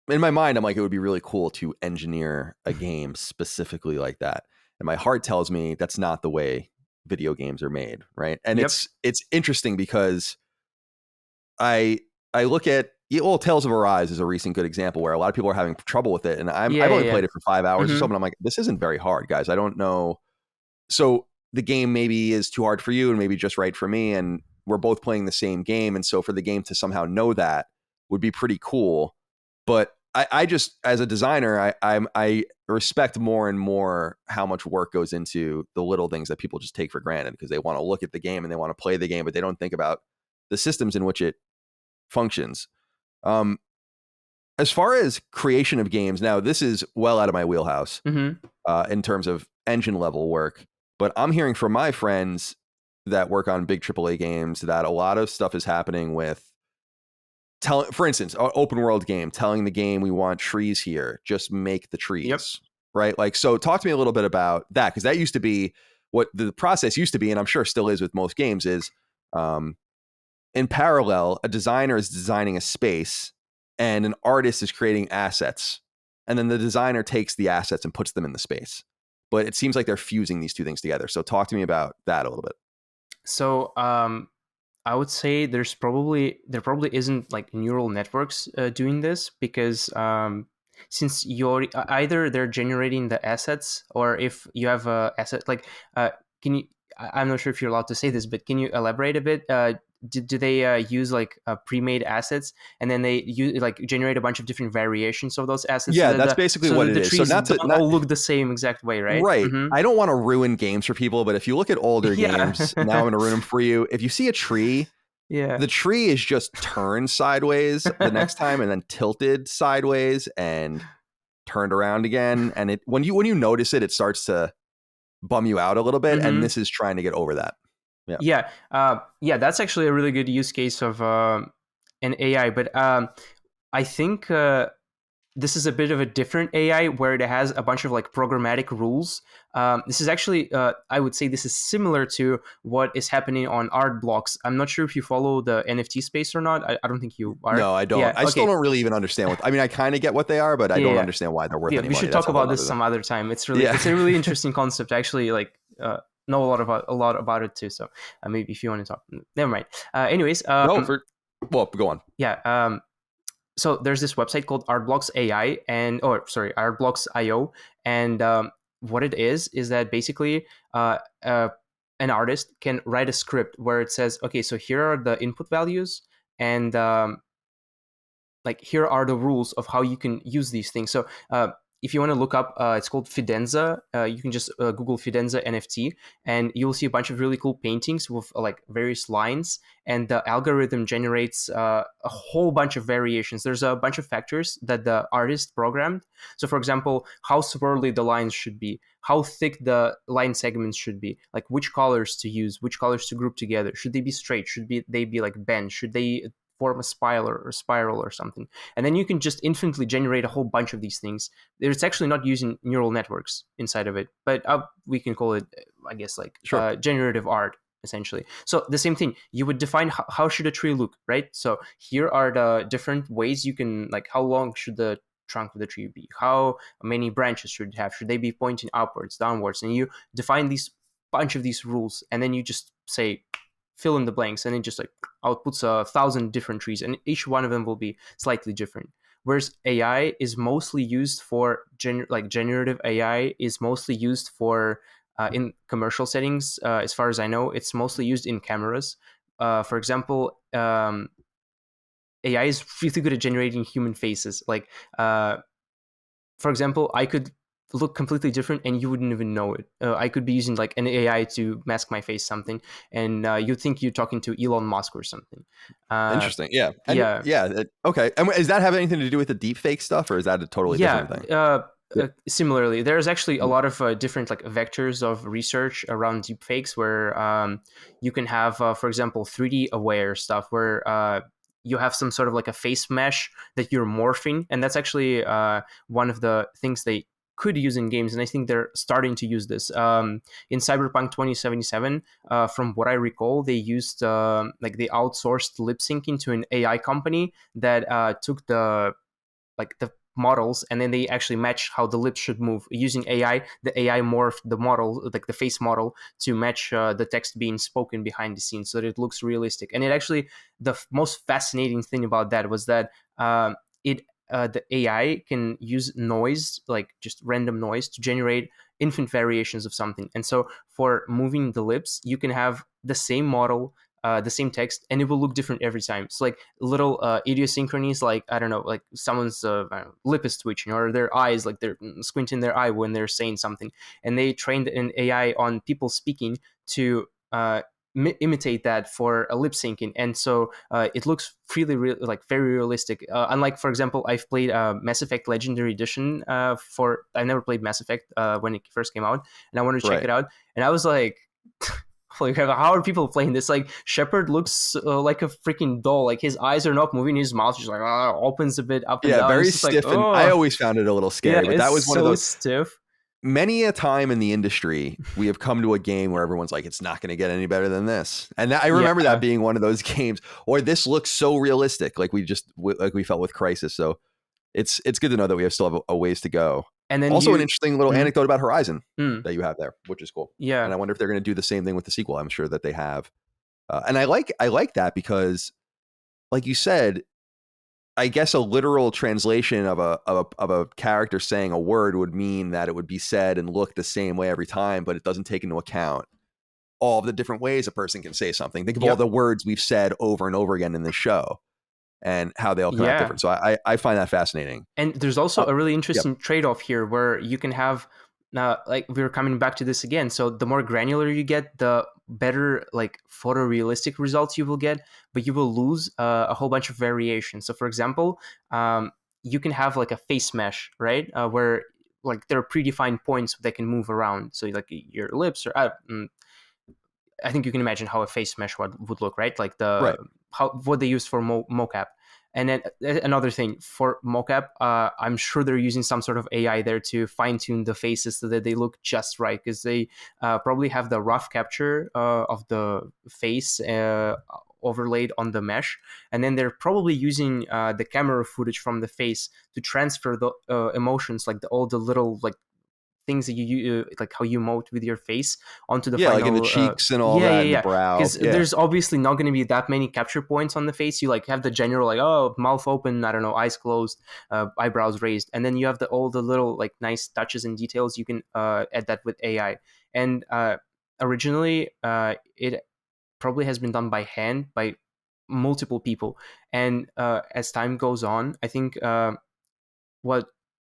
in my mind I'm like it would be really cool to engineer a game specifically like that. And my heart tells me that's not the way video games are made, right? And Yep. it's interesting because I I look at well, Tales of Arise is a recent good example where a lot of people are having trouble with it, and Yeah. I've Yeah. only Yeah. played it for 5 hours or Mm-hmm. something. I'm like, this isn't very hard, guys. I don't know. So the game maybe is too hard for you, and maybe just right for me, and we're both playing the same game, and so for the game to somehow know that would be pretty cool. But I just as a designer, I respect more and more how much work goes into the little things that people just take for granted because they want to look at the game and they want to play the game, but they don't think about the systems in which it functions. Um, as far as creation of games, now this is well out of my wheelhouse Mm-hmm. in terms of engine level work. But I'm hearing from my friends that work on big AAA games that a lot of stuff is happening with for instance, an open world game, telling the game we want trees here, just make the Yep. trees, right? Like, so talk to me a little bit about that, because that used to be what the process used to be, and I'm sure still is with most games, is um, in parallel, a designer is designing a space and an artist is creating assets. And then the designer takes the assets and puts them in the space. But it seems like they're fusing these two things together. So talk to me about that a little bit. So I would say there probably isn't like neural networks doing this, because since you're either they're generating the assets, or if you have a asset like can you I'm not sure if you're allowed to say this, but can you elaborate a bit? Do they use like pre-made assets, and then they use like generate a bunch of different variations of those assets, Yeah, that's basically what it the is. So trees not to don't not all look the same exact way, right? right. Mm-hmm. I don't want to ruin games for people, but if you look at older Yeah. games, now I'm going to ruin them for you. If you see a tree, Yeah. the tree is just turned sideways the next time and then tilted sideways and turned around again. And it when you notice it, it starts to bum you out a little bit. And Mm-hmm. this is trying to get over that. Yeah. Yeah, that's actually a really good use case of an AI. But I think this is a bit of a different AI where it has a bunch of like programmatic rules. This is actually, I would say, this is similar to what is happening on art blocks. I'm not sure if you follow the NFT space or not. I don't think you are. No, I don't. Yeah. I still Okay. don't really even understand what. I mean, I kind of get what they are, but I Yeah. don't Yeah. understand why they're worth Yeah. any We money. should That's talk a whole about other this thing. some other time. It's Yeah. a really interesting concept. I actually like know a lot about it too. So maybe if you want to talk, never mind. Anyways, No, well, go on. yeah. So there's this website called Artblocks AI Artblocks.io, and what it is that basically an artist can write a script where it says, okay, so here are the input values, and like here are the rules of how you can use these things. So if you want to look up, it's called Fidenza. You can just Google Fidenza NFT, and you'll see a bunch of really cool paintings with like various lines. And the algorithm generates a whole bunch of variations. There's a bunch of factors that the artist programmed. So, for example, how swirly the lines should be, how thick the line segments should be, like which colors to use, which colors to group together. Should they be straight? They be like bent? Should they form a spiral or something? And then you can just infinitely generate a whole bunch of these things. It's actually not using neural networks inside of it, but we can call it, I guess, like Sure. generative art essentially. So the same thing, you would define how should a tree look, right? So here are the different ways you can, like, how long should the trunk of the tree be, how many branches should it have, should they be pointing upwards, downwards, and you define these bunch of these rules, and then you just say fill in the blanks, and it just like outputs 1,000 different trees, and each one of them will be slightly different. Whereas AI is mostly used for generative AI is mostly used for in commercial settings. As far as I know, it's mostly used in cameras. For example, AI is really good at generating human faces. Like, for example, I could look completely different and you wouldn't even know it. I could be using like an AI to mask my face, something, and you think you're talking to Elon Musk or something. Interesting. Yeah. And Yeah. okay. And does that have anything to do with the deep fake stuff, or is that a totally different thing? Yeah. Similarly, there's actually a lot of different like vectors of research around deepfakes where you can have, for example, 3D aware stuff where you have some sort of like a face mesh that you're morphing, and that's actually one of the things they could use in games, and I think they're starting to use this. In Cyberpunk 2077, from what I recall, they used like they outsourced lip syncing to an AI company that took the models, and then they actually match how the lips should move using AI. The AI morphed the model, like the face model, to match the text being spoken behind the scenes so that it looks realistic. And it actually, most fascinating thing about that was that it the AI can use noise, like just random noise, to generate infinite variations of something. And so for moving the lips, you can have the same model, the same text, and it will look different every time. It's like little idiosyncrasies, like, I don't know, like someone's lip is twitching, or their eyes, like they're squinting their eye when they're saying something. And they trained an AI on people speaking to imitate that for a lip syncing, and so it looks really like very realistic. Unlike, for example, I've played Mass Effect Legendary Edition. I never played Mass Effect when it first came out, and I wanted to check Right. it out, and I was like. Holy crap, how are people playing this? Like, Shepard looks like a freaking doll. Like, his eyes are not moving, his mouth just like opens a bit up and Yeah, down. very It's just like, stiff, and I oh, always found it a little yeah, scary. But it's that was one of so those. stiff. Many a time in the industry, we have come to a game where everyone's like, "It's not going to get any better than this," and I remember that Yeah. being one of those games. Or this looks so realistic, like we felt with Crisis. So it's good to know that we still have a ways to go. And then Also, an interesting little Mhm. anecdote about Horizon Mm, that you have there, which is cool. And yeah. I wonder if they're going to do the same thing with the sequel. I'm sure that they have. And I like that because, like you said, I guess a literal translation of a character saying a word would mean that it would be said and look the same way every time, but it doesn't take into account all of the different ways a person can say something. Think of all Yep. the words we've said over and over again in this show and how they all come out Yeah. different. So I find that fascinating. And there's also Uh, a really yep. interesting trade-off here where you can have like we're coming back to this again. So the more granular you get, the better like photorealistic results you will get, but you will lose a whole bunch of variation. So for example, you can have like a face mesh, right? Where like there are predefined points that can move around. So like your lips or I think you can imagine how a face mesh would look, right? Like Right. what they use for mocap. And then another thing for mocap, I'm sure they're using some sort of AI there to fine tune the faces so that they look just right, because they probably have the rough capture of the face overlaid on the mesh, and then they're probably using the camera footage from the face to transfer the emotions, like all the little like things that you like how you emote with your face onto the Yeah, like in the final cheeks and all yeah, that yeah, and the yeah, brow. because Yeah. there's obviously not going to be that many capture points on the face. You like have the general like, oh, mouth open, I don't know, eyes closed, eyebrows raised, and then you have all the little like nice touches and details. You can add that with AI. And originally it probably has been done by hand by multiple people, and as time goes on, I think what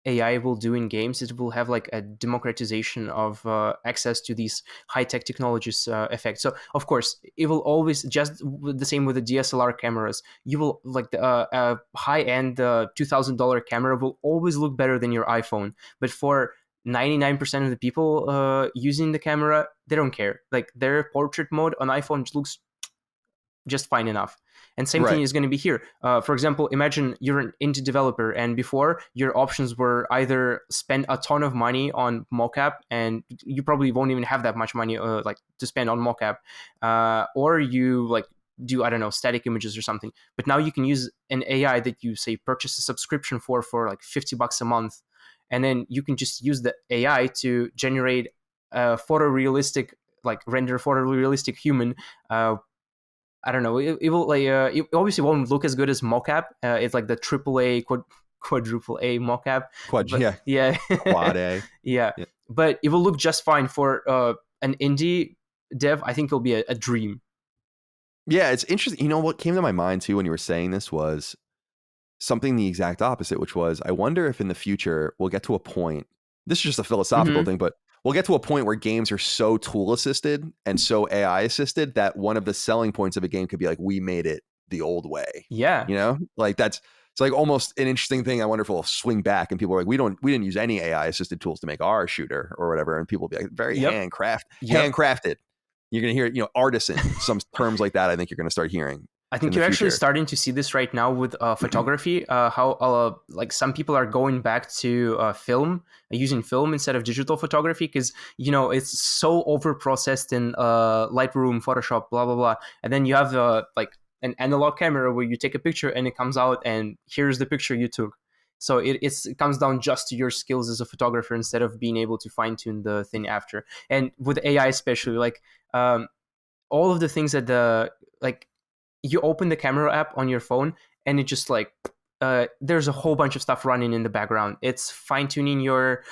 AI will do in games, it will have like a democratization of access to these high tech technologies effect. So of course, it will always just the same with the DSLR cameras. You will like the high end $2,000 camera will always look better than your iPhone. But for 99% of the people using the camera, they don't care. Like their portrait mode on iPhone just looks just fine enough. And same thing Right. is going to be here. For example, imagine you're an indie developer, and before your options were either spend a ton of money on mocap, and you probably won't even have that much money like to spend on mocap, or you like do I don't know static images or something. But now you can use an AI that you say purchase a subscription for like $50 a month, and then you can just use the AI to generate a photorealistic like render photorealistic human I don't know. It will like it obviously won't look as good as mocap. It's like the triple A, quadruple A mocap, but Yeah. yeah, Quad A. yeah. Yeah. But it will look just fine for an indie dev. I think it'll be a dream. Yeah, it's interesting. You know what came to my mind too when you were saying this was something the exact opposite, which was I wonder if in the future we'll get to a point. This is just a philosophical Hmm. thing, but we'll get to a point where games are so tool assisted and so AI assisted that one of the selling points of a game could be like, we made it the old way. Yeah. You know, like it's like almost an interesting thing. I wonder if we'll swing back and people are like, we didn't use any AI assisted tools to make our shooter or whatever, and people will be like, very Yep. Yep. handcrafted. You're gonna hear, artisan, some terms like that. I think you're gonna start hearing I in think the you're actually future. starting to see this right now with photography. How like some people are going back to film, using film instead of digital photography, because it's so over processed in Lightroom, Photoshop, blah blah blah, and then you have like an analog camera where you take a picture and it comes out and here's the picture you took. So it comes down just to your skills as a photographer instead of being able to fine tune the thing after. And with AI especially, like all of the things that the like you open the camera app on your phone and it just like there's a whole bunch of stuff running in the background. It's fine tuning your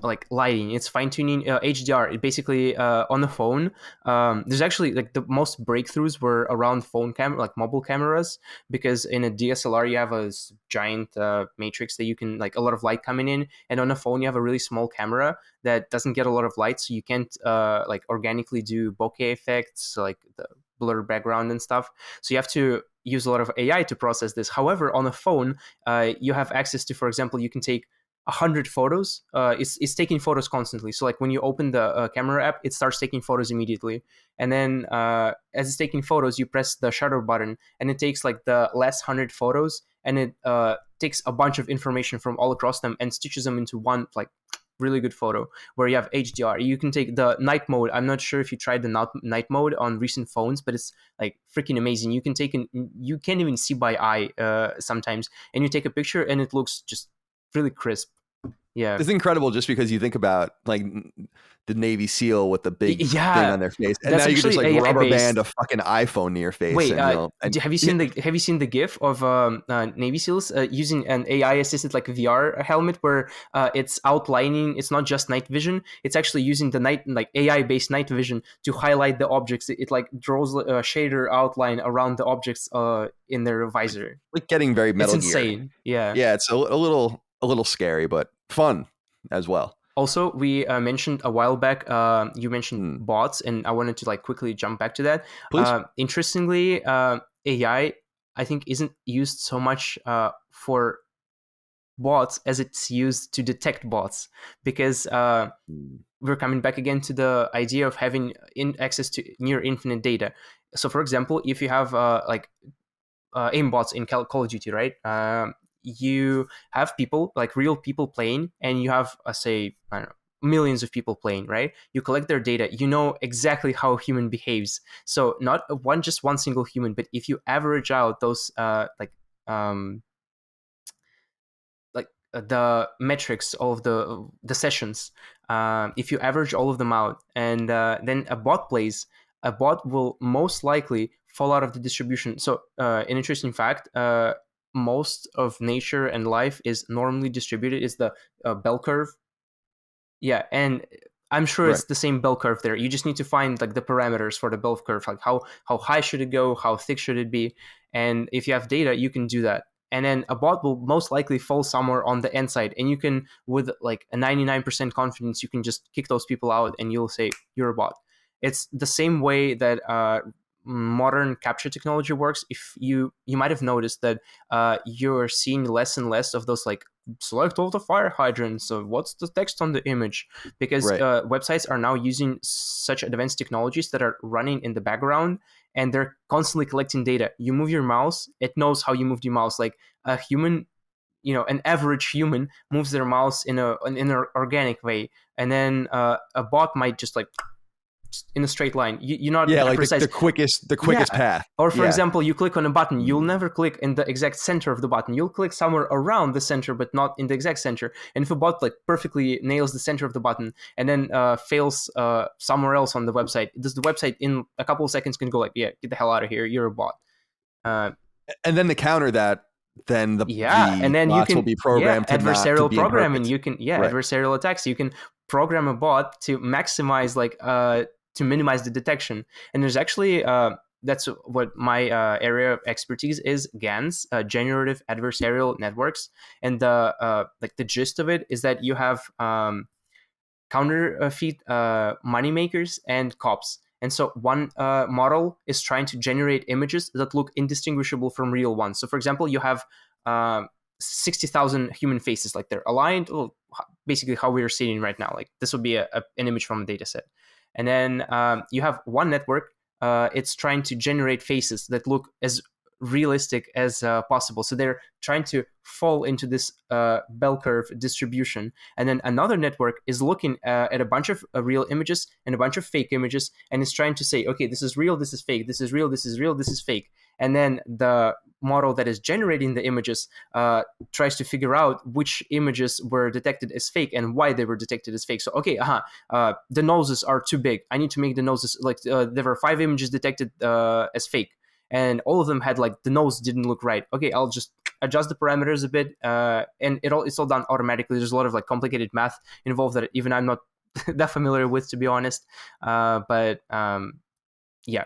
like lighting, it's fine tuning, HDR. It basically on the phone. There's actually like the most breakthroughs were around phone camera, like mobile cameras, because in a DSLR you have a giant matrix that you can like a lot of light coming in, and on a phone you have a really small camera that doesn't get a lot of light, so you can't like organically do bokeh effects, like the blur background and stuff. So you have to use a lot of AI to process this. However, on a phone, you have access to, for example, you can take 100 photos. It's taking photos constantly. So like when you open the camera app, it starts taking photos immediately. And then as it's taking photos, you press the shutter button, and it takes like the last 100 photos, and it takes a bunch of information from all across them and stitches them into one like really good photo where you have HDR. You can take the night mode. I'm not sure if you tried the night mode on recent phones, but it's like freaking amazing. You can take you can't even see by eye sometimes, and you take a picture and it looks just really crisp. Yeah, It's incredible just because you think about like the Navy SEAL with the big thing yeah. on their face, and That's now you can just actually like AI rubber based. band a fucking iPhone to your face, Wait, and have you seen the GIF of Navy SEALs using an AI assisted like VR helmet where it's outlining? It's not just night vision; it's actually using the night like AI based night vision to highlight the objects. It like draws a shader outline around the objects in their visor. like getting very It's Metal Gear. insane. Yeah. Yeah, it's a little scary, but fun as well. Also, we mentioned a while back. You mentioned Hmm. bots, and I wanted to like quickly jump back to that. Please. Interestingly, AI I think isn't used so much for bots as it's used to detect bots, because Hmm. we're coming back again to the idea of having access to near infinite data. So, for example, if you have like aimbots in Call of Duty, right? You have people, like real people playing, and you have, say, I don't know, millions of people playing, right? You collect their data. You know exactly how a human behaves. So not just one single human, but if you average out those um, the metrics of the sessions, if you average all of them out, and then a bot plays, a bot will most likely fall out of the distribution. So an interesting fact, most of nature and life is normally distributed, is the bell curve. Yeah, and I'm sure Right. it's the same bell curve there. You just need to find like the parameters for the bell curve, like how high should it go, how thick should it be, and if you have data, you can do that. And then a bot will most likely fall somewhere on the end side, and you can, with like a 99% confidence, you can just kick those people out, and you'll say you're a bot. It's the same way that modern capture technology works. If you might have noticed that you're seeing less and less of those like select all the fire hydrants. So what's the text on the image? Because Right. websites are now using such advanced technologies that are running in the background, and they're constantly collecting data. You move your mouse, it knows how you moved your mouse. Like a human, an average human moves their mouse in an organic way, and then a bot might just like in a straight line. You're not Yeah, that like precise. the Yeah. quickest path. Or for Yeah. example, you click on a button, you'll never click in the exact center of the button. You'll click somewhere around the center, but not in the exact center. And if a bot like perfectly nails the center of the button and then fails somewhere else on the website, does the website in a couple of seconds can go like, yeah, get the hell out of here, you're a bot. Uh, And then to counter that, then yeah, and the then you bots will can, be yeah, programmed to not to adversarial be programming. imperfect. You can, yeah, Right. adversarial attacks. You can program a bot to maximize like to minimize the detection. And there's actually that's what my area of expertise is, GANs, generative adversarial networks. And the like the gist of it is that you have counterfeit money makers and cops. And so one model is trying to generate images that look indistinguishable from real ones. So, for example, you have 60,000 human faces, like they're aligned, basically how we're seeing right now. Like this would be an image from a data set. And then you have one network, it's trying to generate faces that look as realistic as possible. So they're trying to fall into this bell curve distribution. And then another network is looking at a bunch of real images and a bunch of fake images, and it's trying to say, okay, this is real, this is fake, this is real, this is real, this is fake. And then the model that is generating the images tries to figure out which images were detected as fake and why they were detected as fake. So, okay, the noses are too big. I need to make the noses like there were 5 images detected as fake, and all of them had like the nose didn't look right. Okay, I'll just adjust the parameters a bit, and it's all done automatically. There's a lot of like complicated math involved that even I'm not that familiar with, to be honest. But yeah,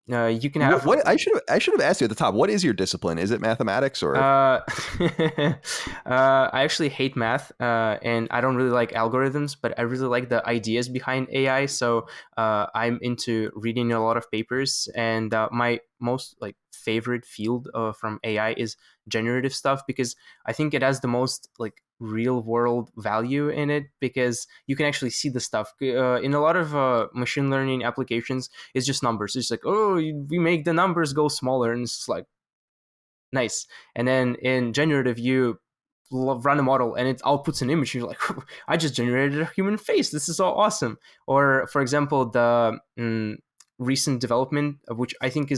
you can have. What I should have asked you at the top. What is your discipline? Is it mathematics or? I actually hate math, and I don't really like algorithms, but I really like the ideas behind AI. So I'm into reading a lot of papers, and my most like favorite field from AI is generative stuff, because I think it has the most like real world value in it, because you can actually see the stuff. In a lot of machine learning applications, it's just numbers. It's like, oh, we make the numbers go smaller, and it's like nice. And then in generative, you run a model and it outputs an image, and you're like, I just generated a human face, this is so awesome. Or for example, the recent development, which I think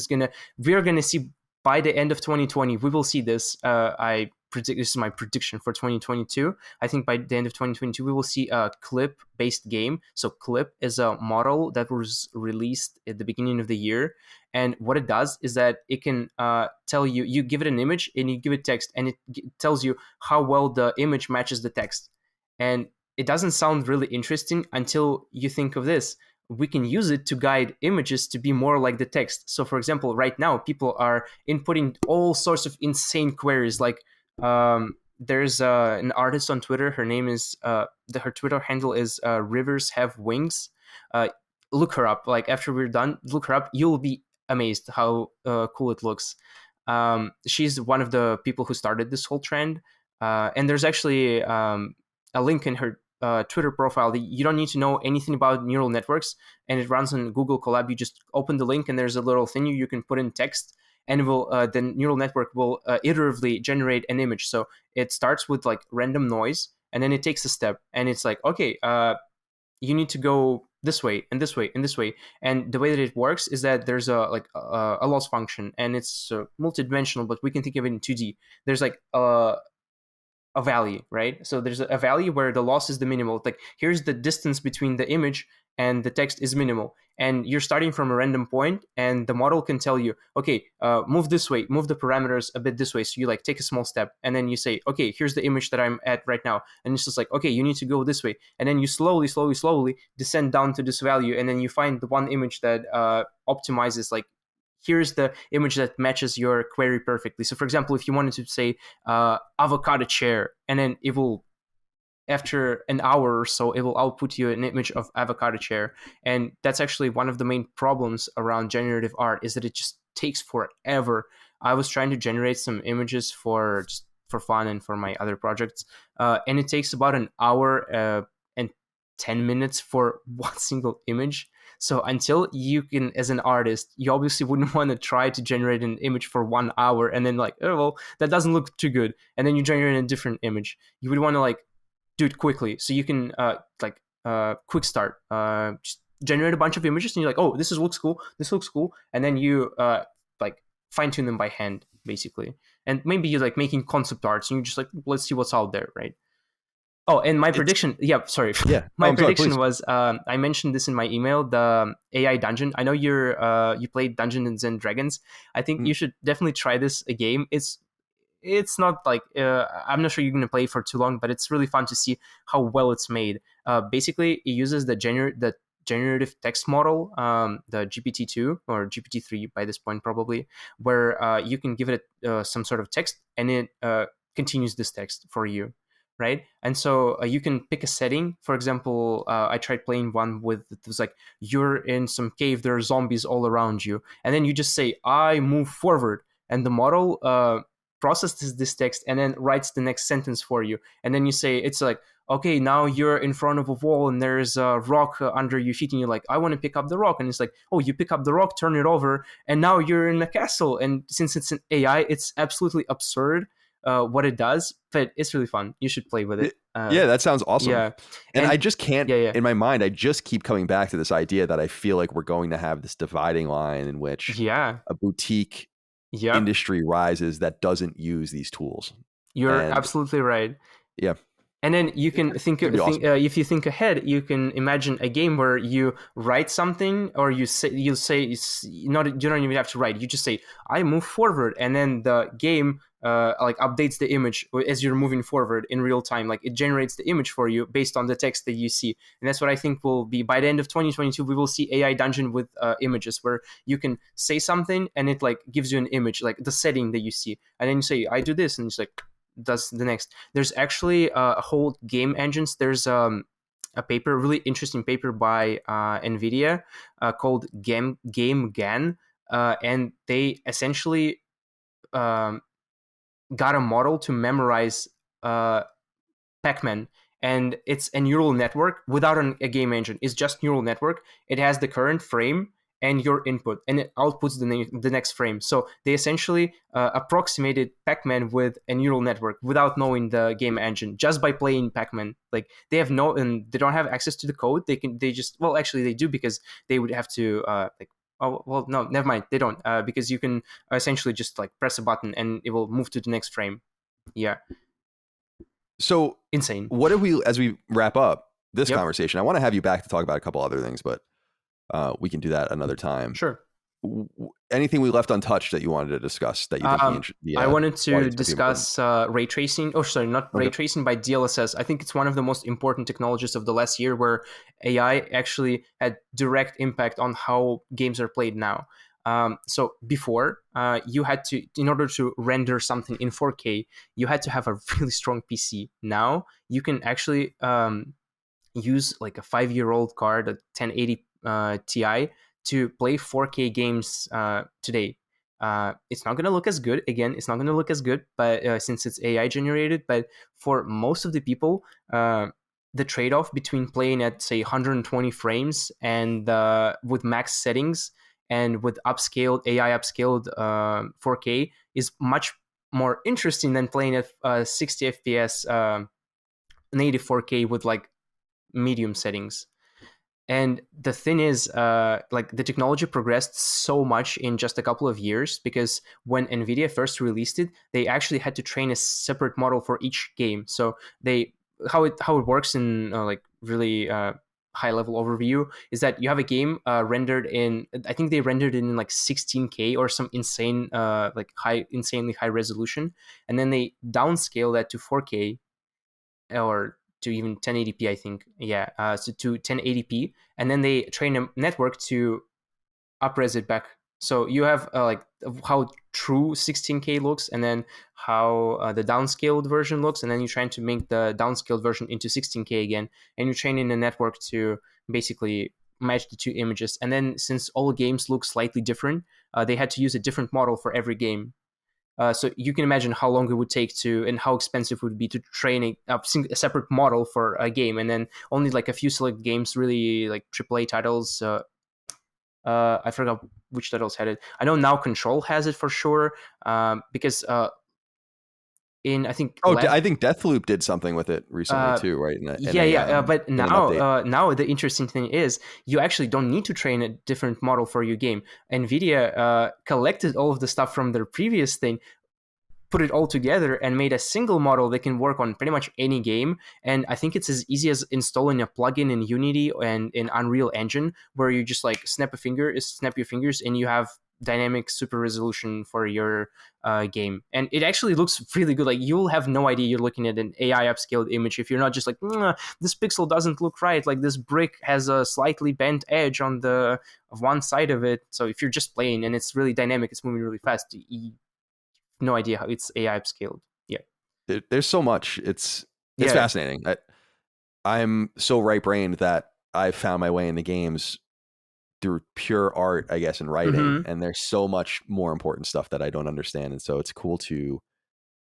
we're gonna see by the end of 2020, we will see this. I predict, this is my prediction for 2022. I think by the end of 2022 we will see a clip based game. So clip is a model that was released at the beginning of the year, and what it does is that it can tell you, you give it an image and you give it text, and it tells you how well the image matches the text. And it doesn't sound really interesting until you think of this. We can use it to guide images to be more like the text. So for example, right now people are inputting all sorts of insane queries, like there's an artist on Twitter. Her name is her Twitter handle is Rivers Have Wings. Look her up. Like after we're done, look her up. You'll be amazed how cool it looks. She's one of the people who started this whole trend. And there's actually a link in her Twitter profile. You don't need to know anything about neural networks, and it runs on Google Colab. You just open the link, and there's a little thing you can put in text, and it will the neural network will iteratively generate an image. So it starts with like random noise, and then it takes a step, and it's like, okay, you need to go this way and this way and this way. And the way that it works is that there's a loss function, and it's multidimensional, but we can think of it in 2D. There's like a valley, right? So there's a valley where the loss is the minimal. Like here's the distance between the image and the text is minimal, and you're starting from a random point, and the model can tell you, okay, move this way, move the parameters a bit this way. So you like take a small step, and then you say, okay, here's the image that I'm at right now, and it's just like, okay, you need to go this way, and then you slowly descend down to this value, and then you find the one image that optimizes, like here's the image that matches your query perfectly. So for example, if you wanted to say avocado chair, and then it will, after an hour or so, it will output you an image of avocado chair. And that's actually one of the main problems around generative art, is that it just takes forever. I was trying to generate some images for fun and for my other projects, and it takes about an hour and 10 minutes for one single image. So until you can, as an artist, you obviously wouldn't want to try to generate an image for 1 hour and then like, oh, well, that doesn't look too good, and then you generate a different image. You would want to like do it quickly, so you can quick start, just generate a bunch of images, and you're like, oh, looks cool, and then you like fine tune them by hand, basically. And maybe you're like making concept arts, and you're just like, let's see what's out there, right? Oh, and my prediction. Yeah, sorry. Yeah, My sorry, prediction please. was, I mentioned this in my email, the AI dungeon. I know you played Dungeons and Dragons. I think Mm. you should definitely try this a game. It's not like I'm not sure you're gonna play for too long, but it's really fun to see how well it's made. Basically, it uses the generative text model, the GPT-2 or GPT-3 by this point probably, where you can give it some sort of text, and it continues this text for you, right? And so you can pick a setting. For example, I tried playing one with, it was like, you're in some cave, there are zombies all around you, and then you just say, I move forward, and the model processes this text and then writes the next sentence for you. And then you say, it's like, okay, now you're in front of a wall and there's a rock under your feet, and you're like, I want to pick up the rock. And it's like, oh, you pick up the rock, turn it over, and now you're in a castle. And since it's an AI, it's absolutely absurd what it does, but it's really fun. You should play with it. Yeah, that sounds awesome. Yeah. And I just can't, yeah. in my mind, I just keep coming back to this idea that I feel like we're going to have this dividing line in which Yeah. a boutique industry rises that doesn't use these tools. You're absolutely right. Yeah. And then you can think awesome. if you think ahead, you can imagine a game where you write something, or you don't even have to write. You just say, I move forward, and then the game like updates the image as you're moving forward in real time. Like it generates the image for you based on the text that you see. And that's what I think will be by the end of 2022. We will see AI dungeon with images where you can say something and it like gives you an image, like the setting that you see, and then you say I do this, and it's like does the next. There's actually a whole game engines. There's a paper, really interesting paper by NVIDIA called Game GAN, and they essentially um, got a model to memorize Pac-Man, and it's a neural network without a game engine. It's just neural network. It has the current frame and your input, and it outputs the next frame. So they essentially approximated Pac-Man with a neural network without knowing the game engine, just by playing Pac-Man. Like they have no, and they don't have access to the code. They just, well, actually they do, because they would have to like. Oh well, no, never mind. They don't, because you can essentially just like press a button and it will move to the next frame. Yeah, So, insane. what if we, as we wrap up this Yep. conversation, I want to have you back to talk about a couple other things, but we can do that another time. Sure. Anything we left untouched that you wanted to discuss that you think I wanted to audience might be important? discuss ray tracing. Oh, sorry, not ray Okay. tracing, by DLSS. I think it's one of the most important technologies of the last year, where AI actually had direct impact on how games are played now. So before, you had to, in order to render something in 4K, you had to have a really strong PC. Now you can actually use like a 5-year-old card, a 1080 Ti, to play 4K games today. It's not going to look as good. Again, it's not going to look as good, but since it's AI generated. But for most of the people, the trade-off between playing at say 120 frames and with max settings and with upscaled AI upscaled 4K is much more interesting than playing at 60 FPS native 4K with like medium settings. And the thing is, like the technology progressed so much in just a couple of years, because when NVIDIA first released it, they actually had to train a separate model for each game. So they, how it works in like really high level overview is that you have a game rendered in, I think they rendered it in like 16K or some insane like insanely high resolution, and then they downscale that to 4K or to even 1080p, I think. Yeah, so to 1080p, and then they train a network to upres it back. So you have like how true 16K looks, and then how the downscaled version looks, and then you're trying to make the downscaled version into 16K again, and you're training a network to basically match the two images. And then since all games look slightly different, they had to use a different model for every game. So you can imagine how long it would take to, and how expensive it would be to train a separate model for a game, and then only like a few select games, really like AAA titles. I forgot which titles had it. I know now Control has it for sure, because in I think Oh, I think Deathloop did something with it recently uh, too, right? but In an update. now the interesting thing is you actually don't need to train a different model for your game. NVIDIA collected all of the stuff from their previous thing, put it all together, and made a single model that can work on pretty much any game. And I think it's as easy as installing a plugin in Unity and in Unreal Engine, where you just like snap your fingers, and you have dynamic super resolution for your game. And it actually looks really good. Like you'll have no idea you're looking at an AI upscaled image if you're not just like, this pixel doesn't look right. Like this brick has a slightly bent edge on the of one side of it. So if you're just playing and it's really dynamic, it's moving really fast, no idea how it's AI upscaled. Yeah. There's so much. It's Yeah. fascinating. I'm so right brained that I found my way into games through pure art, I guess, and writing. Mm-hmm. And there's so much more important stuff that I don't understand. And so it's cool to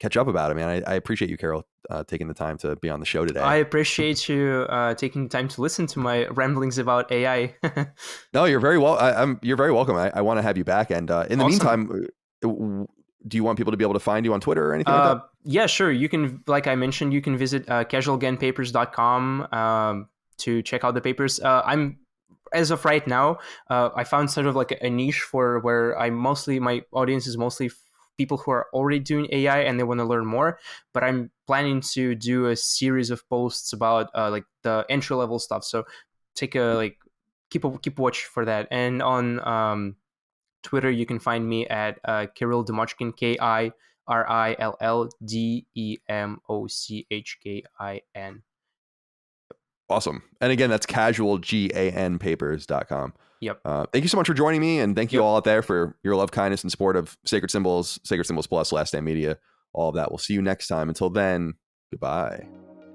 catch up about it, man. I appreciate you, Carol, taking the time to be on the show I today. appreciate you taking the time to listen to my ramblings about AI. No, you're very well. You're very welcome. I want to have you back. And in the Awesome. meantime, do you want people to be able to find you on Twitter or anything like that? Yeah, sure. You can, like I mentioned, you can visit casualgenpapers.com to check out the papers. I'm as of right now, I found sort of like a niche for where my audience is mostly people who are already doing AI and they want to learn more. But I'm planning to do a series of posts about like the entry level stuff. So take a like keep watch for that. And on Twitter, you can find me at Kirill Demochkin, RILLDEMOCHKIN. Awesome. And again, that's casualganpapers.com. Yep. Thank you so much for joining me, and thank you all out there for your love, kindness, and support of Sacred Symbols, Sacred Symbols Plus, Last Stand Media, all of that. We'll see you next time. Until then, goodbye.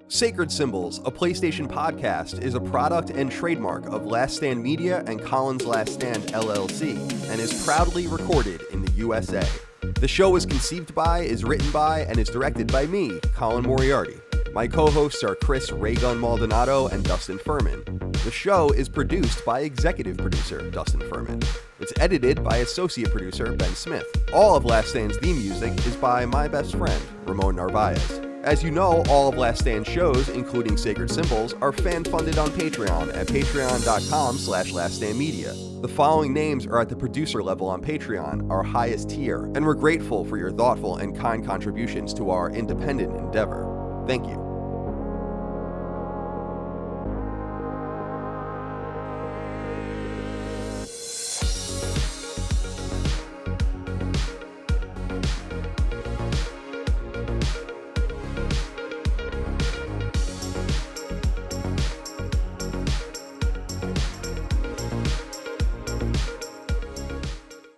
Sacred Symbols, a PlayStation podcast, is a product and trademark of Last Stand Media and Collins Last Stand LLC, and is proudly recorded in the USA. The show is conceived by, is written by, and is directed by me, Colin Moriarty. My co-hosts are Chris Raygun Maldonado and Dustin Furman. The show is produced by executive producer Dustin Furman. It's edited by associate producer Ben Smith. All of Last Stand's theme music is by my best friend, Ramon Narvaez. As you know, all of Last Stand's shows, including Sacred Symbols, are fan-funded on Patreon at patreon.com/laststandmedia. The following names are at the producer level on Patreon, our highest tier, and we're grateful for your thoughtful and kind contributions to our independent endeavor. Thank you.